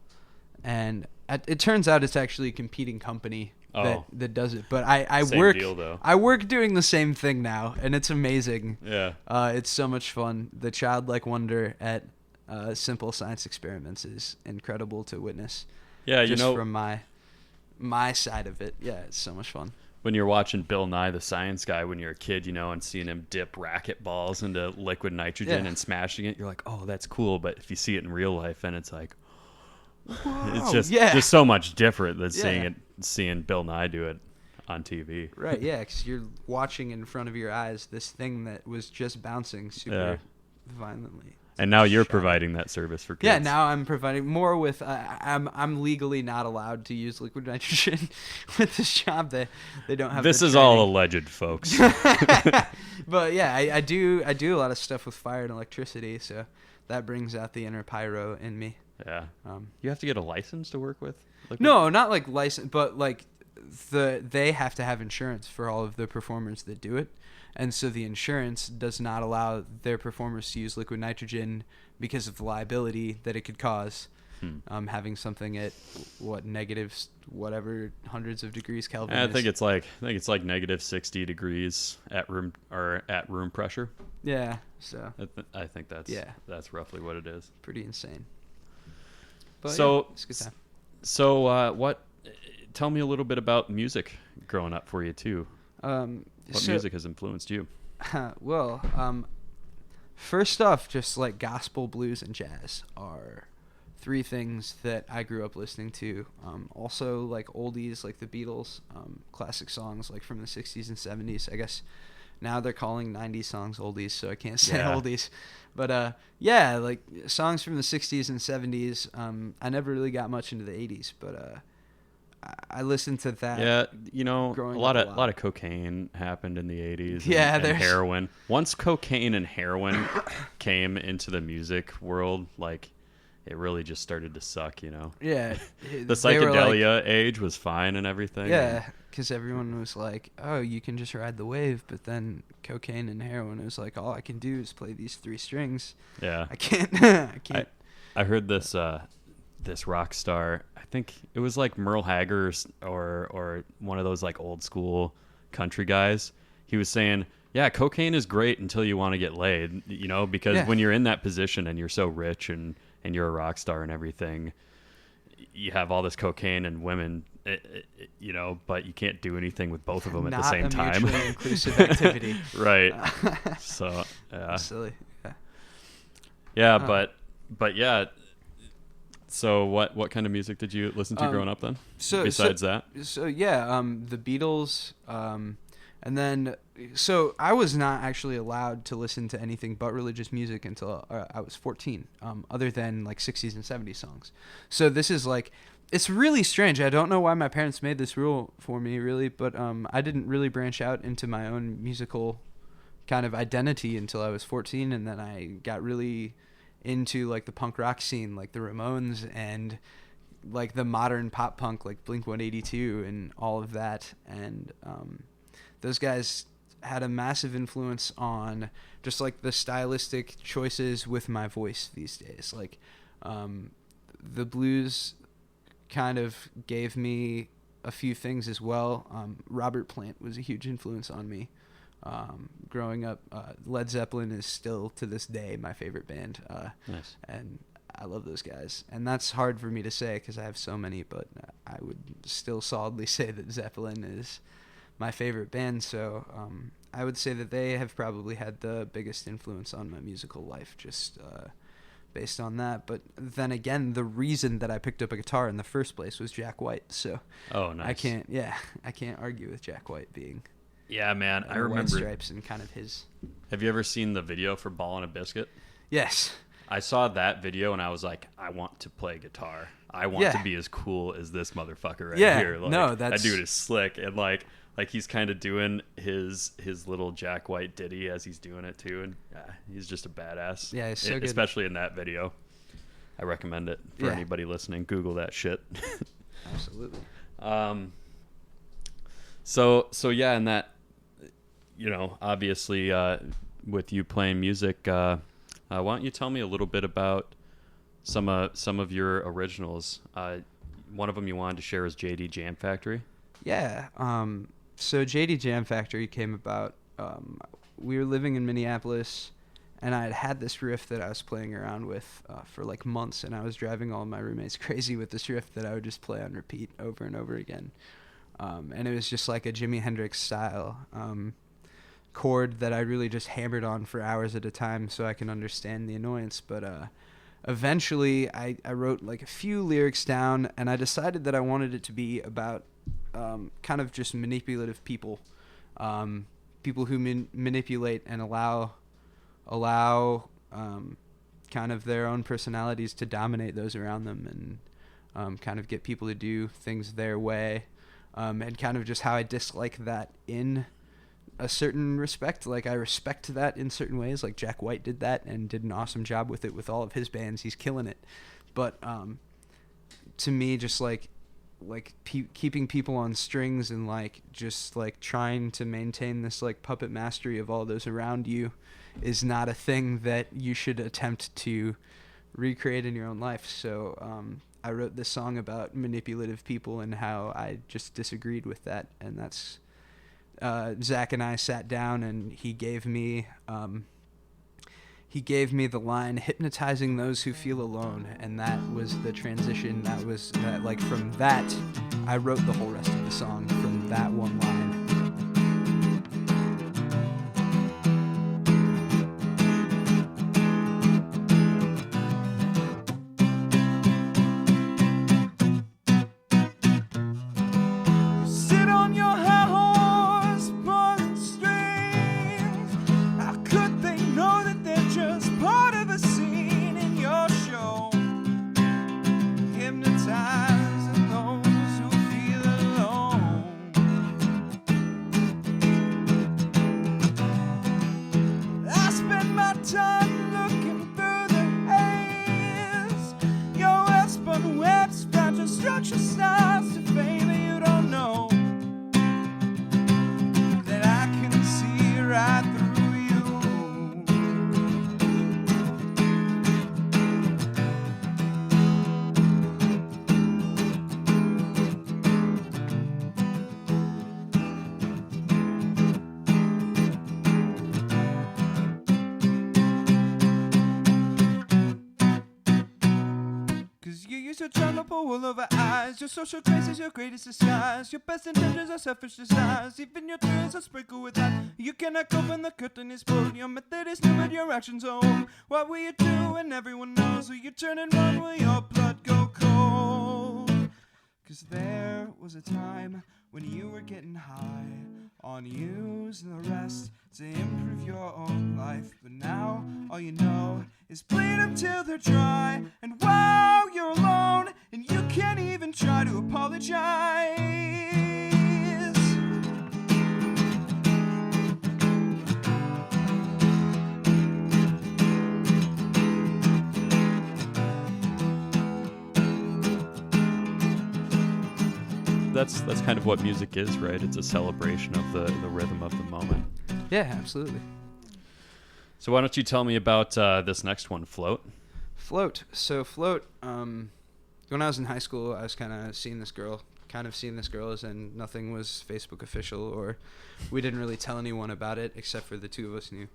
and it turns out it's actually a competing company that does it. But I Same work deal, though. I work doing the same thing now, and it's amazing. Yeah. It's so much fun. The childlike wonder at simple science experiments is incredible to witness. Yeah, just from my side of it. Yeah, it's so much fun. When you're watching Bill Nye the Science Guy when you're a kid, and seeing him dip racket balls into liquid nitrogen and smashing it, you're like, oh, that's cool. But if you see it in real life, then it's like, it's just so much different than seeing Bill Nye do it on TV. Right, yeah, because you're watching in front of your eyes this thing that was just bouncing super violently. And now you're providing that service for kids. Yeah, now I'm providing more with. I'm legally not allowed to use liquid nitrogen with this job. They don't have. This the is training. all alleged, folks. But yeah, I do a lot of stuff with fire and electricity, so that brings out the inner pyro in me. Yeah. You have to get a license to work with liquid? No, not like license, but like they have to have insurance for all of the performers that do it. And so the insurance does not allow their performers to use liquid nitrogen because of the liability that it could cause. Having something at negatives, whatever, hundreds of degrees Kelvin. I think it's like negative 60 degrees at room pressure. Yeah. So I think that's roughly what it is. Pretty insane. But So yeah, it's a good time. So tell me a little bit about music growing up for you too. What music has influenced you? Well, first off, just like gospel, blues, and jazz are 3 things that I grew up listening to. Also, like oldies, like the Beatles, classic songs like from the 60s and 70s. I guess now they're calling 90s songs oldies, so I can't say oldies. But yeah, like songs from the 60s and 70s. I never really got much into the 80s, but I listened to that. Yeah, a lot of cocaine happened in the 80s. Yeah, and heroin. Once cocaine and heroin came into the music world, like it really just started to suck. Yeah, the psychedelia age was fine and everything. Yeah, because everyone was like, "Oh, you can just ride the wave," but then cocaine and heroin was like, "All I can do is play these 3 strings." Yeah, I can't. I heard this rock star. I think it was like Merle Haggard or one of those like old school country guys. He was saying, yeah, cocaine is great until you want to get laid, because when you're in that position and you're so rich and you're a rock star and everything, you have all this cocaine and women, but you can't do anything with both of them at the same time. Not a mutually inclusive activity. Right. So, yeah. Silly. Yeah. Yeah, but yeah. So what kind of music did you listen to growing up then? Besides that? So yeah, the Beatles, and And then, so I was not actually allowed to listen to anything but religious music until I was 14, other than like 60s and 70s songs. So this is like, it's really strange. I don't know why my parents made this rule for me, really, but I didn't really branch out into my own musical kind of identity until I was 14, and then I got really into like the punk rock scene, like the Ramones and like the modern pop punk, like Blink-182 and all of that. And those guys had a massive influence on just like the stylistic choices with my voice these days. Like the blues kind of gave me a few things as well. Robert Plant was a huge influence on me. Growing up, Led Zeppelin is still to this day my favorite band. Nice. And I love those guys. And that's hard for me to say because I have so many, but I would still solidly say that Zeppelin is my favorite band. So I would say that they have probably had the biggest influence on my musical life, just based on that. But then again, the reason that I picked up a guitar in the first place was Jack White. So oh, nice. I can't argue with Jack White being man. I remember White Stripes and kind of his. Have you ever seen the video for Ball and a Biscuit? Yes. I saw that video and I was like, I want to play guitar. I want to be as cool as this motherfucker right here. Like, no, that dude is slick, and like he's kind of doing his little Jack White ditty as he's doing it too, and he's just a badass. Yeah, he's so good. Especially in that video. I recommend it for anybody listening. Google that shit. Absolutely. So yeah, and that, obviously, with you playing music, why don't you tell me a little bit about some of your originals? One of them you wanted to share is JD Jam Factory. Yeah. So JD Jam Factory came about. We were living in Minneapolis, and I had this riff that I was playing around with for like months, and I was driving all my roommates crazy with this riff that I would just play on repeat over and over again. And it was just like a Jimi Hendrix style chord that I really just hammered on for hours at a time so I can understand the annoyance. But eventually I wrote like a few lyrics down, and I decided that I wanted it to be about kind of just manipulative people, people who manipulate and allow kind of their own personalities to dominate those around them, and kind of get people to do things their way, and kind of just how I dislike that in a certain respect. Like I respect that in certain ways, like Jack White did that and did an awesome job with it with all of his bands. He's killing it. But to me, just like keeping people on strings and like just like trying to maintain this like puppet mastery of all those around you is not a thing that you should attempt to recreate in your own life. So I wrote this song about manipulative people and how I just disagreed with that, and that's Zach and I sat down, and he gave me the line, hypnotizing those who feel alone, and that was the transition. That like from that I wrote the whole rest of the song from that one line. Over eyes, your social grace is your greatest disguise. Your best intentions are selfish desires. Even your tears are sprinkled with that. You cannot cope when the curtain is pulled. Your method is new, but your actions old. What will you do when everyone knows? Will you turn and run? Will your blood go cold? 'Cause 'Cause there was a time when you were getting high on using the rest to improve your own life. But now all you know is bleed them till they're dry. And wow, you're alone and you can't even try to apologize. That's kind of what music is, right? It's a celebration of the rhythm of the moment. Yeah, absolutely. So why don't you tell me about this next one, Float? Float. So Float, when I was in high school, I was kind of seeing this girl and nothing was Facebook official, or we didn't really tell anyone about it except for the two of us knew.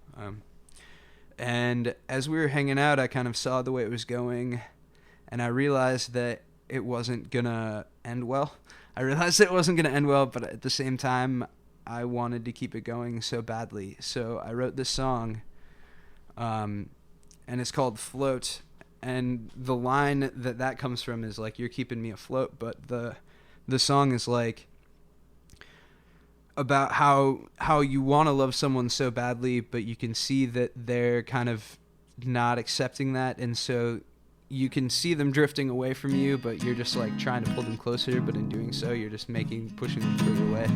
And as we were hanging out, I kind of saw the way it was going, and I realized that it wasn't gonna end well. But at the same time, I wanted to keep it going so badly. So I wrote this song, and it's called Float. And the line that comes from is like, "You're keeping me afloat." But the song is like about how you want to love someone so badly, but you can see that they're kind of not accepting that, and so you can see them drifting away from you, but you're just like trying to pull them closer, but in doing so, you're just pushing them further away.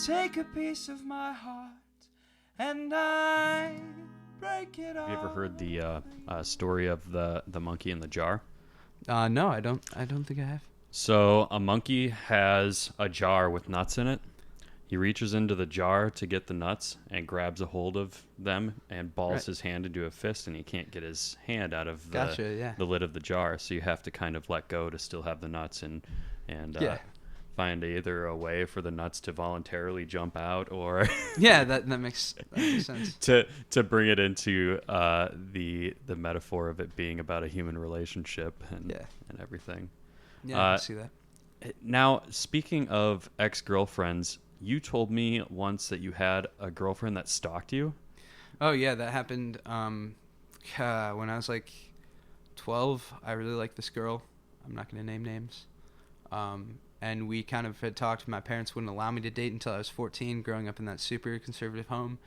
Take a piece of my heart and I break it off. Have you ever heard the story of the monkey in the jar? No, I don't think I have. So a monkey has a jar with nuts in it, he reaches into the jar to get the nuts and grabs a hold of them and balls Right. his hand into a fist, and he can't get his hand out of Gotcha, yeah. the lid of the jar. So you have to kind of let go to still have the nuts and Yeah. find either a way for the nuts to voluntarily jump out or Yeah, that makes sense. to bring it into the metaphor of it being about a human relationship and everything. Yeah, I can see that. Now, speaking of ex-girlfriends, you told me once that you had a girlfriend that stalked you. Oh yeah, that happened when I was like 12. I really liked this girl. I'm not going to name names. And we kind of had talked. My parents wouldn't allow me to date until I was 14, growing up in that super conservative home.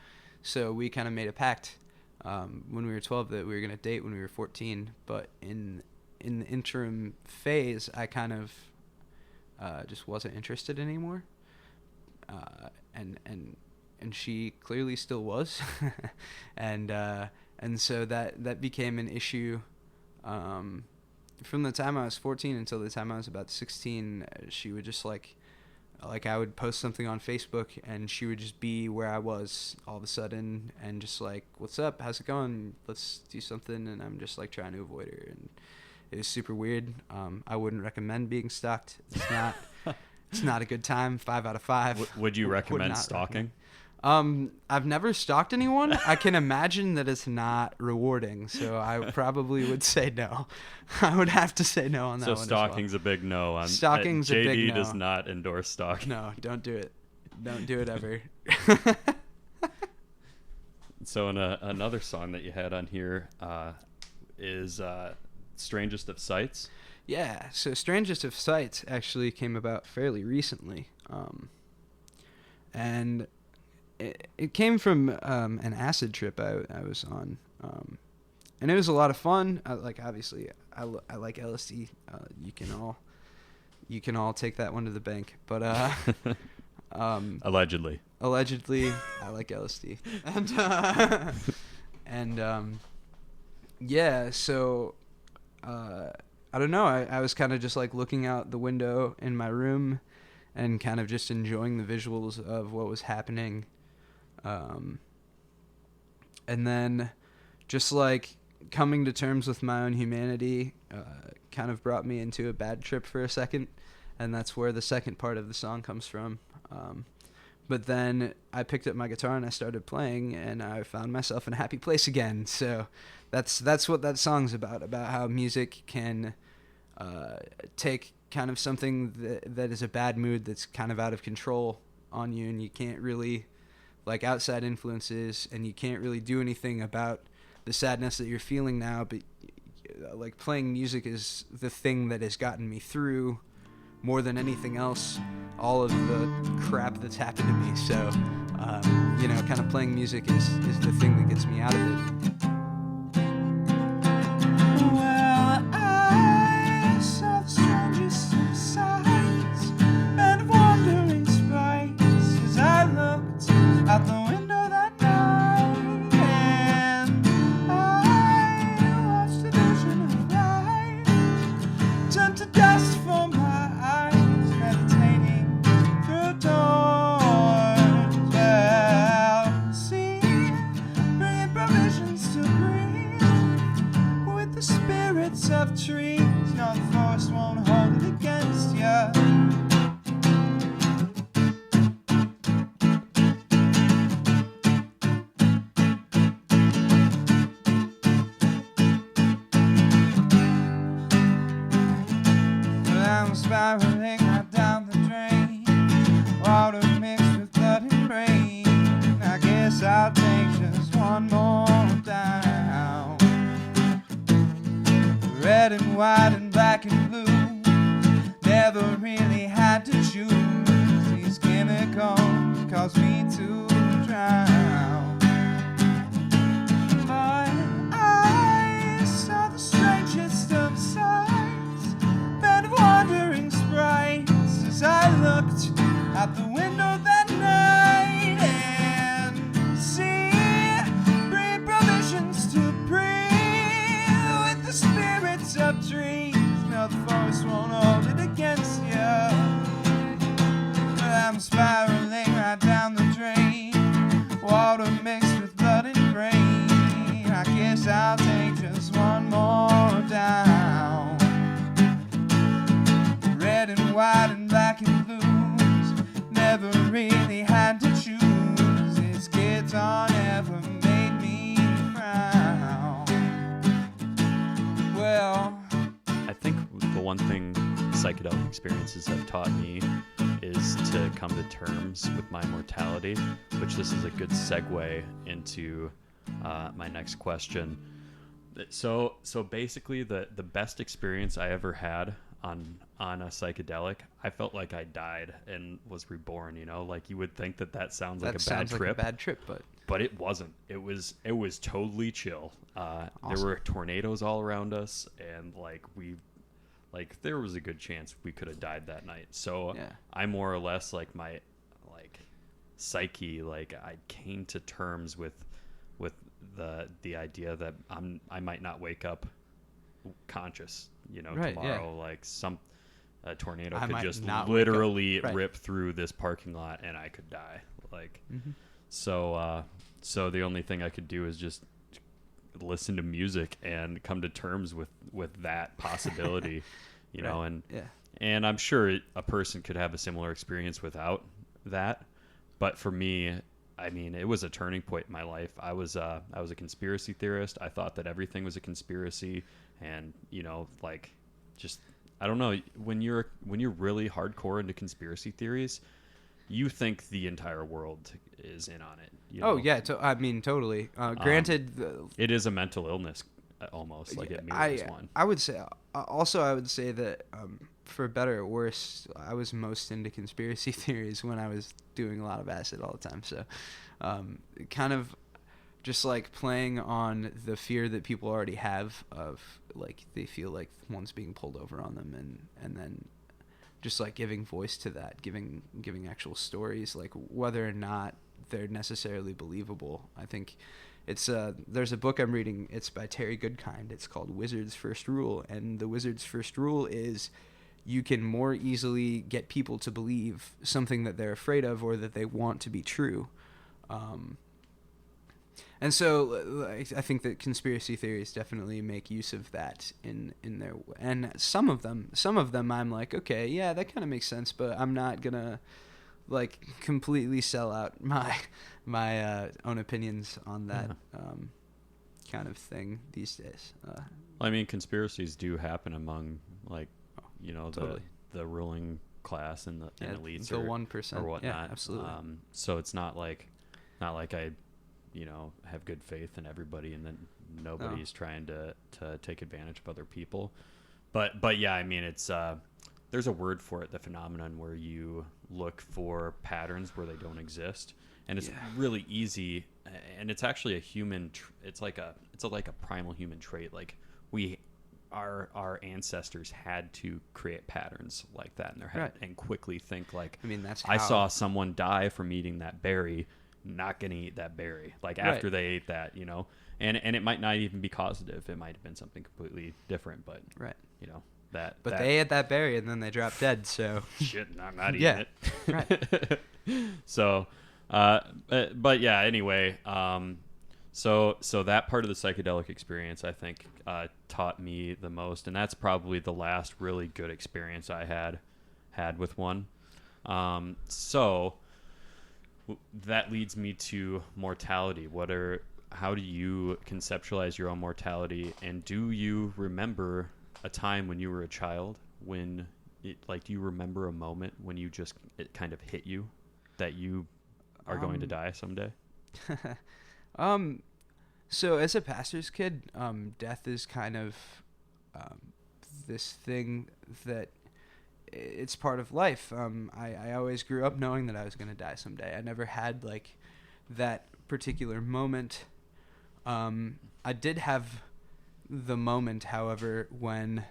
So we kind of made a pact when we were 12 that we were going to date when we were 14. But in the interim phase, I kind of just wasn't interested anymore. And she clearly still was. and so that became an issue. From the time I was 14 until the time I was about 16, she would just like I would post something on Facebook and she would just be where I was all of a sudden and just like, what's up? How's it going? Let's do something. And I'm just like trying to avoid her. And it was super weird. I wouldn't recommend being stalked. It's not a good time. 5 out of 5. Would you recommend stalking? I've never stalked anyone. I can imagine that it's not rewarding, so I probably would say no. I would have to say no on that one. So stalking's a big no. On Stalking's a big no. JD does not endorse stalking. No, don't do it. Don't do it ever. So another song that you had on here is Strangest of Sights. Yeah, so Strangest of Sights actually came about fairly recently. And it came from an acid trip I was on. And it was a lot of fun. Obviously, I like LSD. You can all take that one to the bank. But Allegedly, I like LSD. And yeah, so I don't know. I was kind of just like looking out the window in my room and kind of just enjoying the visuals of what was happening. And then just like coming to terms with my own humanity kind of brought me into a bad trip for a second. And that's where the second part of the song comes from. But then I picked up my guitar and I started playing and I found myself in a happy place again. So that's what that song's about how music can take kind of something that is a bad mood that's kind of out of control on you, and you can't really, like, outside influences, and you can't really do anything about the sadness that you're feeling now, but like playing music is the thing that has gotten me through more than anything else, all of the crap that's happened to me. So kind of playing music is the thing that gets me out of it. Well, I saw the strangest of sights and wandering sprites as I looked out the window that night, and I watched a vision of light turn to dust for my eyes, meditating through doors. Well, see, bringing provisions to breathe with the spirits of trees. No, the forest won't hold it against ya. I'm spiraling right down the drain, water mixed with blood and rain. I guess I'll take just one more down. Red and white and black and blue, never really had to choose. These chemicals cause me to drown. But I saw the strangest of sights, bed wandering sprites as I looked out the window that night, and see, bring provisions to breathe with the spirits of trees. No, the forest won't hold it against you. But I'm spiraling right I'll take just one more down. Red and white and black and blues, never really had to choose. This guitar never made me frown. Well, I think the one thing psychedelic experiences have taught me is to come to terms with my mortality, which this is a good segue into my next question. So basically the best experience I ever had on a psychedelic, I felt like I died and was reborn, you know? Like, you would think that sounds like a bad trip. Like a bad trip, but it wasn't. It was totally chill. Awesome. There were tornadoes all around us, and there was a good chance we could have died that night. So yeah. I more or less, like, my psyche, like, I came to terms with the idea that I might not wake up conscious, you know, right, tomorrow. Yeah. Like a tornado I could might just not literally right. rip through this parking lot and I could die. Like, mm-hmm. So the only thing I could do is just listen to music and come to terms with that possibility, you know, and I'm sure a person could have a similar experience without that. But for me, I mean, it was a turning point in my life. I was a conspiracy theorist. I thought that everything was a conspiracy, and, you know, like, just, I don't know, when you're really hardcore into conspiracy theories, you think the entire world is in on it. You know? Oh yeah, I mean, totally. Granted, it is a mental illness almost. Like, it mirrors one. I would say that for better or worse, I was most into conspiracy theories when I was doing a lot of acid all the time. So, kind of just like playing on the fear that people already have of, like, they feel like one's being pulled over on them, and then just like giving voice to that, giving actual stories, like whether or not they're necessarily believable. I think it's there's a book I'm reading. It's by Terry Goodkind. It's called Wizard's First Rule, and the Wizard's First Rule is you can more easily get people to believe something that they're afraid of or that they want to be true. And so I think that conspiracy theories definitely make use of that in their, and some of them I'm like, okay, yeah, that kind of makes sense, but I'm not gonna like completely sell out my own opinions on that kind of thing these days. I mean, conspiracies do happen among, like, you know, totally. the ruling class and the elites, the 1% or whatnot. Yeah, absolutely. So it's not like I, you know, have good faith in everybody, and then nobody's trying to take advantage of other people. But yeah, I mean, it's there's a word for it, the phenomenon where you look for patterns where they don't exist, and it's really easy, and it's actually a human. It's like a primal human trait. Like, our ancestors had to create patterns like that in their head and quickly think, like, I mean, that's I saw someone die from eating that berry. Not gonna eat that berry, like, after they ate that, you know, and it might not even be causative. It might have been something completely different, but you know that. But they ate that berry and then they dropped dead. So shit, I'm not eating it. Right. So, but yeah. Anyway, so that part of the psychedelic experience, I think, taught me the most, and that's probably the last really good experience I had with one. So that leads me to mortality. How do you conceptualize your own mortality, and do you remember a time when you were a child when do you remember a moment when it kind of hit you that you are going to die someday? So as a pastor's kid, death is kind of this thing that it's part of life. I always grew up knowing that I was going to die someday. I never had like that particular moment. I did have the moment, however, when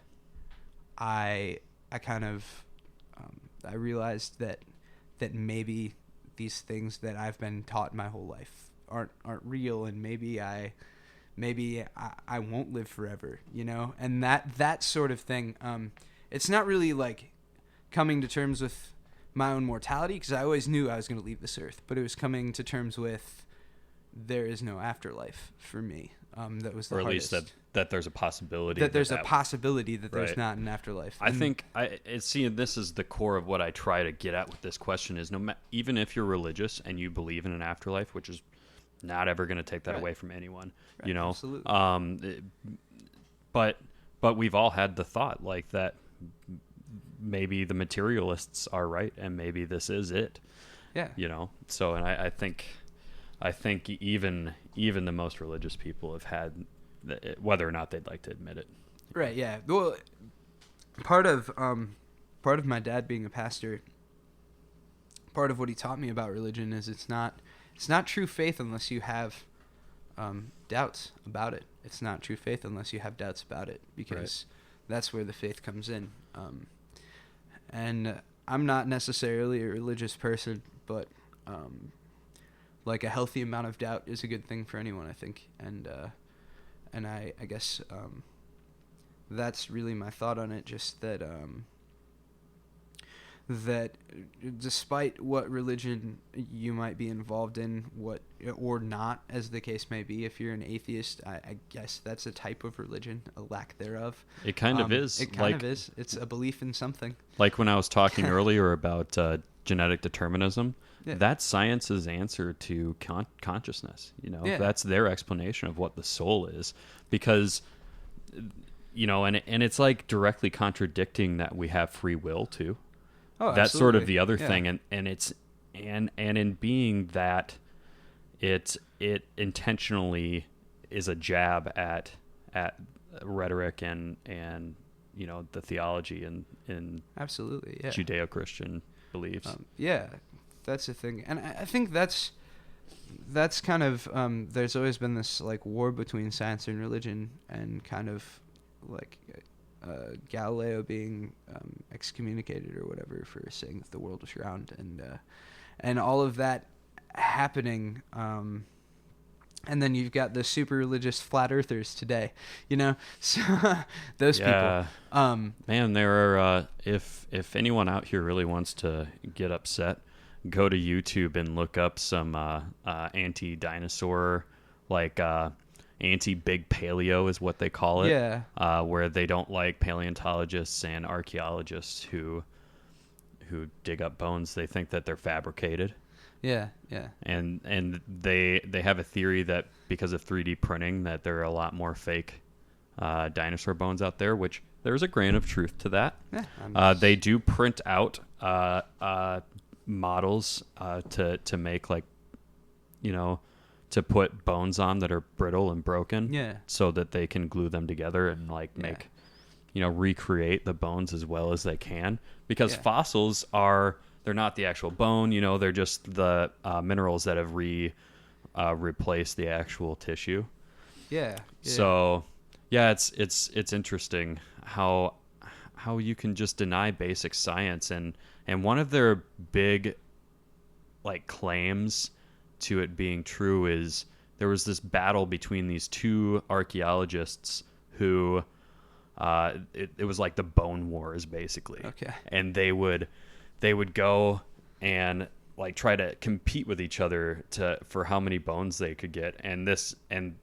I kind of I realized that maybe these things that I've been taught my whole life aren't real, and maybe I won't live forever, you know? And that sort of thing. It's not really like coming to terms with my own mortality, because I always knew I was going to leave this earth, but it was coming to terms with there is no afterlife for me. that was the or at hardest. least that there's a possibility that there's a possibility that there's right. not an afterlife. I think this is the core of what I try to get at with this question is even if you're religious and you believe in an afterlife, which is not ever going to take that Right. away from anyone, Right, you know. absolutely. But we've all had the thought like that maybe the materialists are right and maybe this is it. Yeah. You know. So and I think even the most religious people have had whether or not they'd like to admit it. Right. Yeah. Well, part of my dad being a pastor, part of what he taught me about religion is it's not true faith unless you have doubts about it. It's not true faith unless you have doubts about it, because that's where the faith comes in. And I'm not necessarily a religious person, but like a healthy amount of doubt is a good thing for anyone, I think. And I guess that's really my thought on it. Just that that despite what religion you might be involved in, what or not, as the case may be, if you're an atheist, I guess that's a type of religion, a lack thereof. It kind of is. It kind of is. It's a belief in something. Like when I was talking earlier about genetic determinism, Yeah. that's science's answer to consciousness. You know, that's their explanation of what the soul is, because you know, and it's like directly contradicting that we have free will too. Oh, that's absolutely. sort of the other Yeah. thing, and it's and in being that it intentionally is a jab at rhetoric and you know the theology and Absolutely, yeah. Judeo-Christian beliefs. Yeah, that's the thing, and I think that's kind of there's always been this like war between science and religion, and kind of like Galileo being excommunicated or whatever for saying that the world was round, and all of that happening, and then you've got the super religious flat earthers today, you know, so those people. Man, there are if anyone out here really wants to get upset, go to YouTube and look up some anti-dinosaur, like anti-big paleo is what they call it. Yeah. Where they don't like paleontologists and archaeologists who dig up bones. They think that they're fabricated. Yeah, yeah. And they have a theory that because of 3D printing that there are a lot more fake dinosaur bones out there, which there's a grain of truth to that. Yeah, they do print out models to make, like, you know, to put bones on that are brittle and broken, so that they can glue them together and like make, you know, recreate the bones as well as they can, because fossils they're not the actual bone, you know, they're just the minerals that have replaced the actual tissue. Yeah. So yeah, it's interesting how you can just deny basic science, and one of their big like claims to it being true is there was this battle between these two archaeologists who it was like the Bone Wars basically. Okay. And they would go and like try to compete with each other for how many bones they could get, and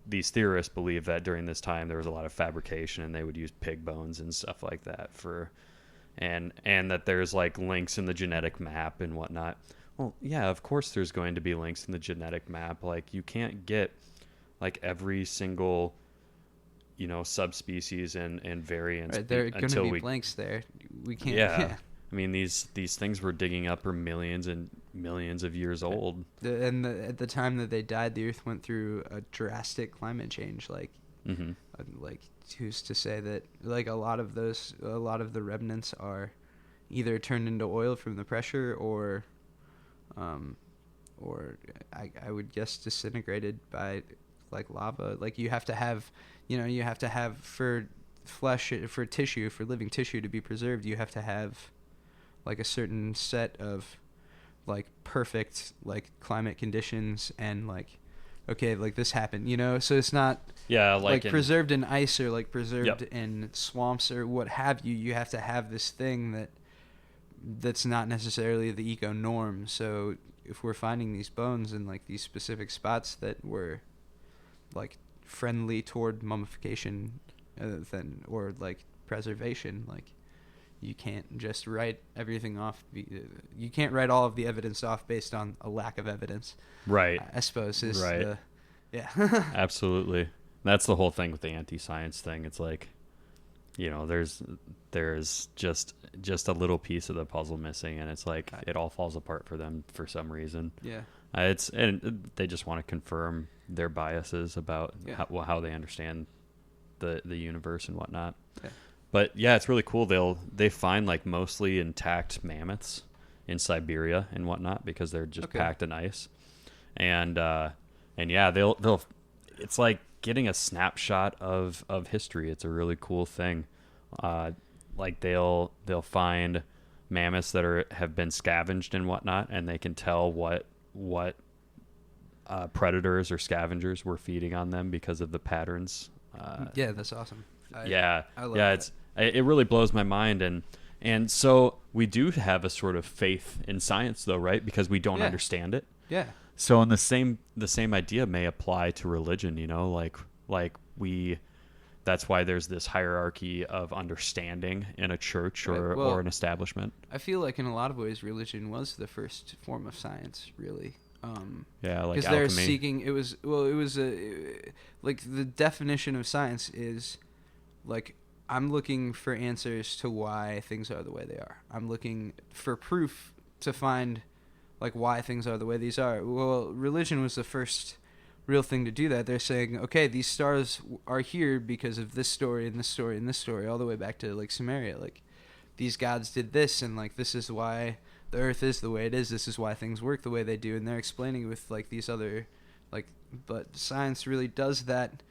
these theorists believe that during this time there was a lot of fabrication and they would use pig bones and stuff like that and that there's like links in the genetic map and whatnot. Well, yeah, of course there's going to be links in the genetic map. Like, you can't get like every single, you know, subspecies and variants. Right, there are going to be blanks there. We can't. Yeah. I mean, these things we're digging up are millions and millions of years old. At the time that they died, the Earth went through a drastic climate change. Like, like who's to say that like a lot of the remnants are either turned into oil from the pressure or I would guess disintegrated by like lava. Like you have to have for flesh, for tissue, for living tissue to be preserved, you have to have like a certain set of like perfect like climate conditions, and like okay, like this happened, you know, so it's not like preserved in ice or like preserved in swamps or what have you. You have to have this thing that's not necessarily the eco norm. So if we're finding these bones in like these specific spots that were like friendly toward mummification or like preservation. Like, you can't just write everything off. You can't write all of the evidence off based on a lack of evidence. Right. I suppose is Right. yeah. Absolutely. That's the whole thing with the anti-science thing. It's like, there's just a little piece of the puzzle missing, and it's like it all falls apart for them for some reason. Yeah. And they just want to confirm their biases about how they understand the universe and whatnot. Yeah. But yeah, it's really cool. They find like mostly intact mammoths in Siberia and whatnot because they're just packed in ice, and yeah, they'll it's like getting a snapshot of history. It's a really cool thing. Like they'll find mammoths that have been scavenged and whatnot, and they can tell what predators or scavengers were feeding on them because of the patterns. Yeah, that's awesome. I love that. It really blows my mind, and so we do have a sort of faith in science, though, right? Because we don't understand it. Yeah. So, and the same idea may apply to religion. That's why there's this hierarchy of understanding in a church or an establishment. I feel like in a lot of ways, religion was the first form of science, really. Like because they're seeking. It was like the definition of science is like, I'm looking for answers to why things are the way they are. I'm looking for proof to find like why things are the way these are. Well, religion was the first real thing to do that. They're saying, okay, these stars are here because of this story and this story and this story, all the way back to like Sumeria. Like, these gods did this, and like this is why the earth is the way it is. This is why things work the way they do. And they're explaining with like these other like, but science really does that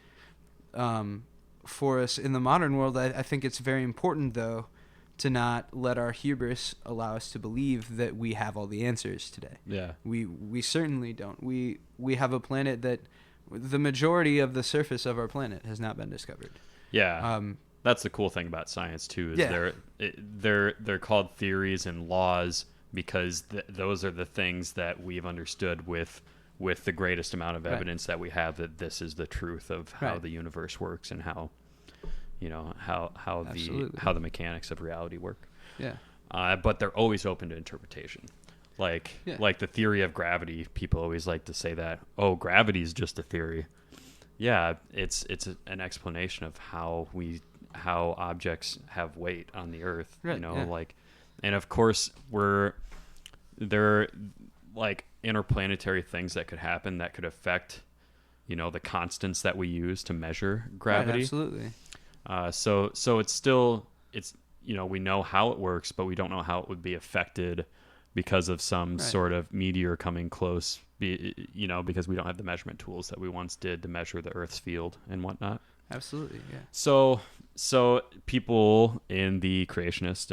for us in the modern world. I think it's very important, though, to not let our hubris allow us to believe that we have all the answers today. Yeah. We certainly don't. We have a planet that the majority of the surface of our planet has not been discovered. Yeah. That's the cool thing about science too, is they're called theories and laws because those are the things that we've understood with the greatest amount of evidence that we have, that this is the truth of how the universe works and how the mechanics of reality work. Yeah. But they're always open to interpretation. Like the theory of gravity, people always like to say that, oh, gravity is just a theory. Yeah, it's an explanation of how objects have weight on the earth, like, and of course there are like interplanetary things that could happen that could affect, the constants that we use to measure gravity. Right, absolutely. So it's still, we know how it works, but we don't know how it would be affected because of some sort of meteor coming close, because we don't have the measurement tools that we once did to measure the Earth's field and whatnot. Absolutely, yeah. So people in the creationist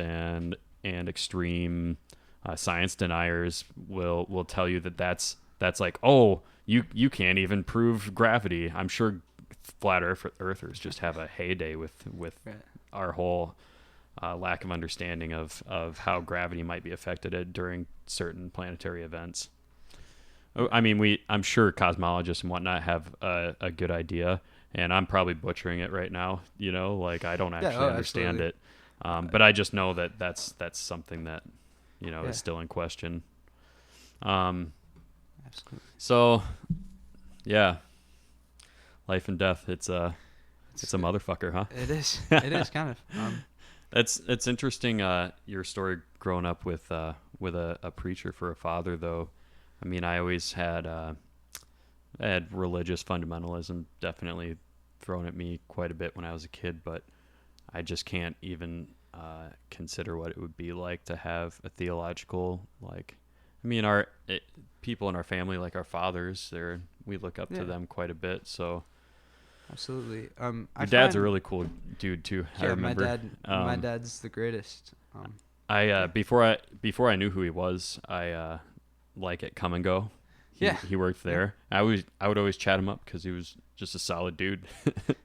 and extreme science deniers will tell you that's like, oh, you can't even prove gravity. I'm sure flat earthers just have a heyday with our whole lack of understanding of how gravity might be affected during certain planetary events. I mean, I'm sure cosmologists and whatnot have a good idea, and I'm probably butchering it right now. Like, I don't actually understand it, but I just know that that's something that is still in question. Absolutely. So, yeah, life and death. It's a motherfucker, huh? It is. It is kind of. It's interesting. Your story growing up with a preacher for a father, though. I mean, I always had religious fundamentalism definitely thrown at me quite a bit when I was a kid, but I just can't even consider what it would be like to have a theological, like, I mean, people in our family, like our fathers, we look up to them quite a bit. So absolutely. Your dad's a really cool dude too. Yeah, I remember. My dad's the greatest. Before I knew who he was, I like at Come and Go. He worked there. I would always chat him up because he was just a solid dude.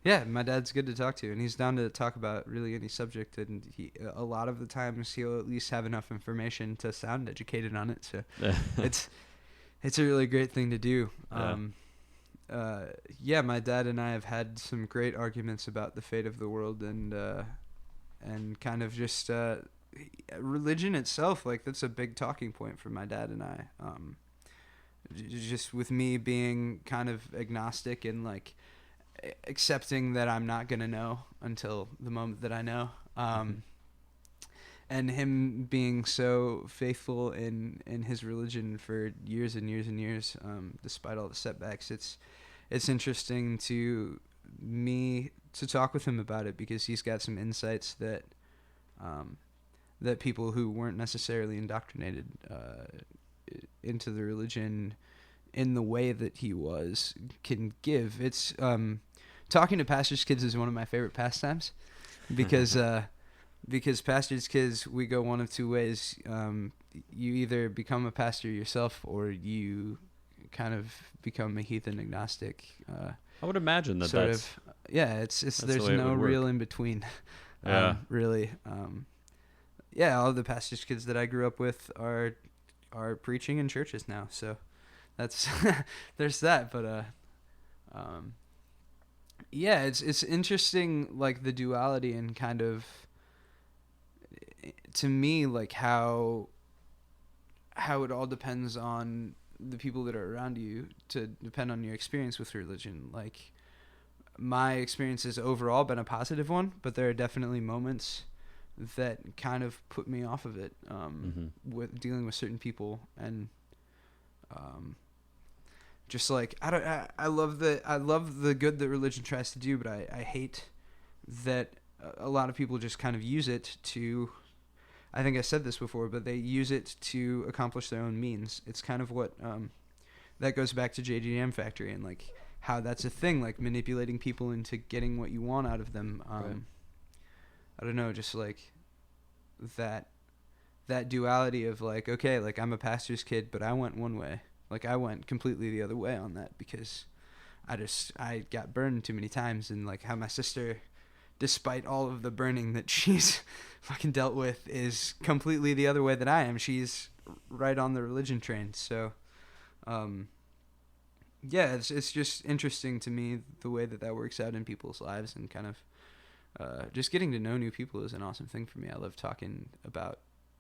Yeah, my dad's good to talk to, and he's down to talk about really any subject. And a lot of the times he'll at least have enough information to sound educated on it. So it's a really great thing to do. yeah, my dad and I have had some great arguments about the fate of the world and kind of just religion itself. Like, that's a big talking point for my dad and I. Just with me being kind of agnostic and like accepting that I'm not gonna know until the moment that I know. And him being so faithful in his religion for years and years and years, despite all the setbacks. It's interesting to me to talk with him about it, because he's got some insights that that people who weren't necessarily indoctrinated into the religion in the way that he was can give. It's talking to pastors' kids is one of my favorite pastimes, because because pastors' kids, we go one of two ways. You either become a pastor yourself, or you kind of become a heathen agnostic. I would imagine that sort that's of, yeah. It's that's the there's way it no would work. real in between. Yeah. Really. Yeah, all the pastors' kids that I grew up with are preaching in churches now, so that's there's that. But yeah, it's interesting, like the duality and kind of, to me, like how it all depends on the people that are around you, to depend on your experience with religion. Like, my experience has overall been a positive one, but there are definitely moments that kind of put me off of it, with dealing with certain people, and just like I love the good that religion tries to do, but I hate that a lot of people just kind of use it to, I think I said this before, but they use it to accomplish their own means. It's kind of what that goes back to JDM Factory, and like how that's a thing, like manipulating people into getting what you want out of them. Right. I don't know, just like that duality of like, okay, like I'm a pastor's kid, but I went one way. Like, I went completely the other way on that, because I got burned too many times, and like how my sister, despite all of the burning that she's fucking dealt with, is completely the other way that I am. She's right on the religion train. So, yeah, it's just interesting to me the way that works out in people's lives, and kind of just getting to know new people is an awesome thing for me. I love talking about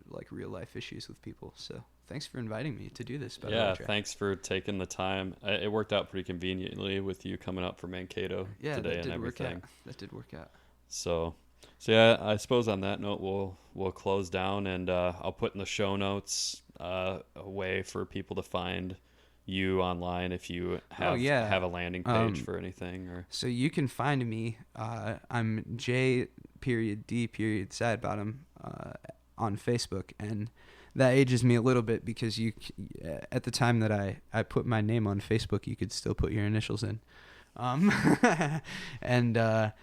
like real life issues with people. So thanks for inviting me to do this. Yeah, thanks for taking the time. It worked out pretty conveniently with you coming up from Mankato today and everything. That did work out. So yeah, I suppose on that note, we'll close down, and I'll put in the show notes a way for people to find you online if you have a landing page for anything. Or so you can find me. I'm J.D. Sidebottom on Facebook, and that ages me a little bit, because you at the time that I put my name on Facebook, you could still put your initials in. And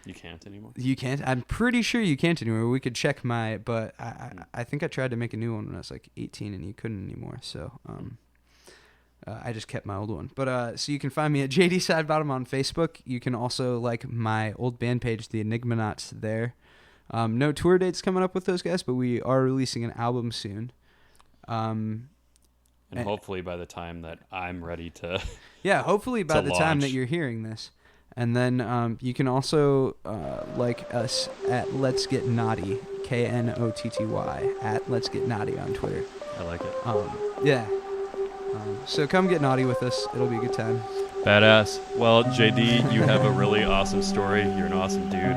you can't anymore. You can't. I'm pretty sure you can't anymore. We could check but I think I tried to make a new one when I was like 18, and you couldn't anymore. So I just kept my old one. But so you can find me at JD Sidebottom on Facebook. You can also like my old band page, the Enigmaknots, there. No tour dates coming up with those guys, but we are releasing an album soon. And hopefully by the time that I'm ready to hopefully by the time that you're hearing this. And then you can also like us at Let's Get Naughty, KNOTTY, at Let's Get Naughty on Twitter. I like it. Yeah. So come get naughty with us. It'll be a good time. Badass. Well, JD, you have a really awesome story. You're an awesome dude.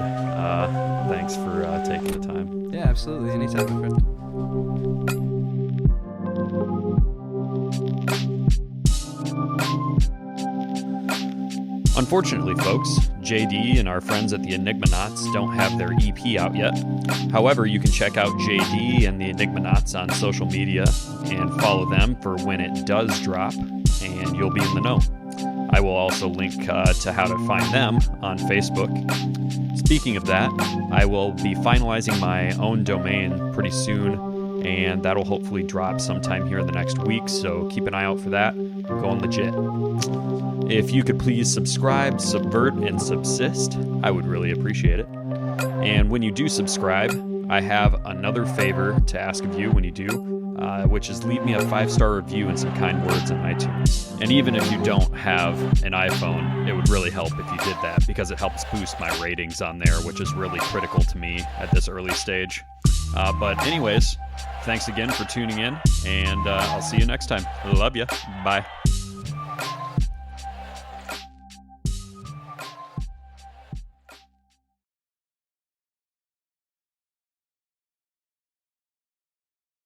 Thanks for taking the time. Yeah, absolutely. Anytime, my friend. Unfortunately, folks, JD and our friends at the Enigmaknots don't have their EP out yet. However, you can check out JD and the Enigmaknots on social media and follow them for when it does drop, and you'll be in the know. I will also link to how to find them on Facebook. Speaking of that, I will be finalizing my own domain pretty soon, and that'll hopefully drop sometime here in the next week, so keep an eye out for that. I'm going legit. If you could please subscribe, subvert, and subsist, I would really appreciate it. And when you do subscribe, I have another favor to ask of you when you do. which is leave me a 5-star review and some kind words on iTunes. And even if you don't have an iPhone, it would really help if you did that, because it helps boost my ratings on there, which is really critical to me at this early stage. But anyways, thanks again for tuning in, and I'll see you next time. Love ya. Bye.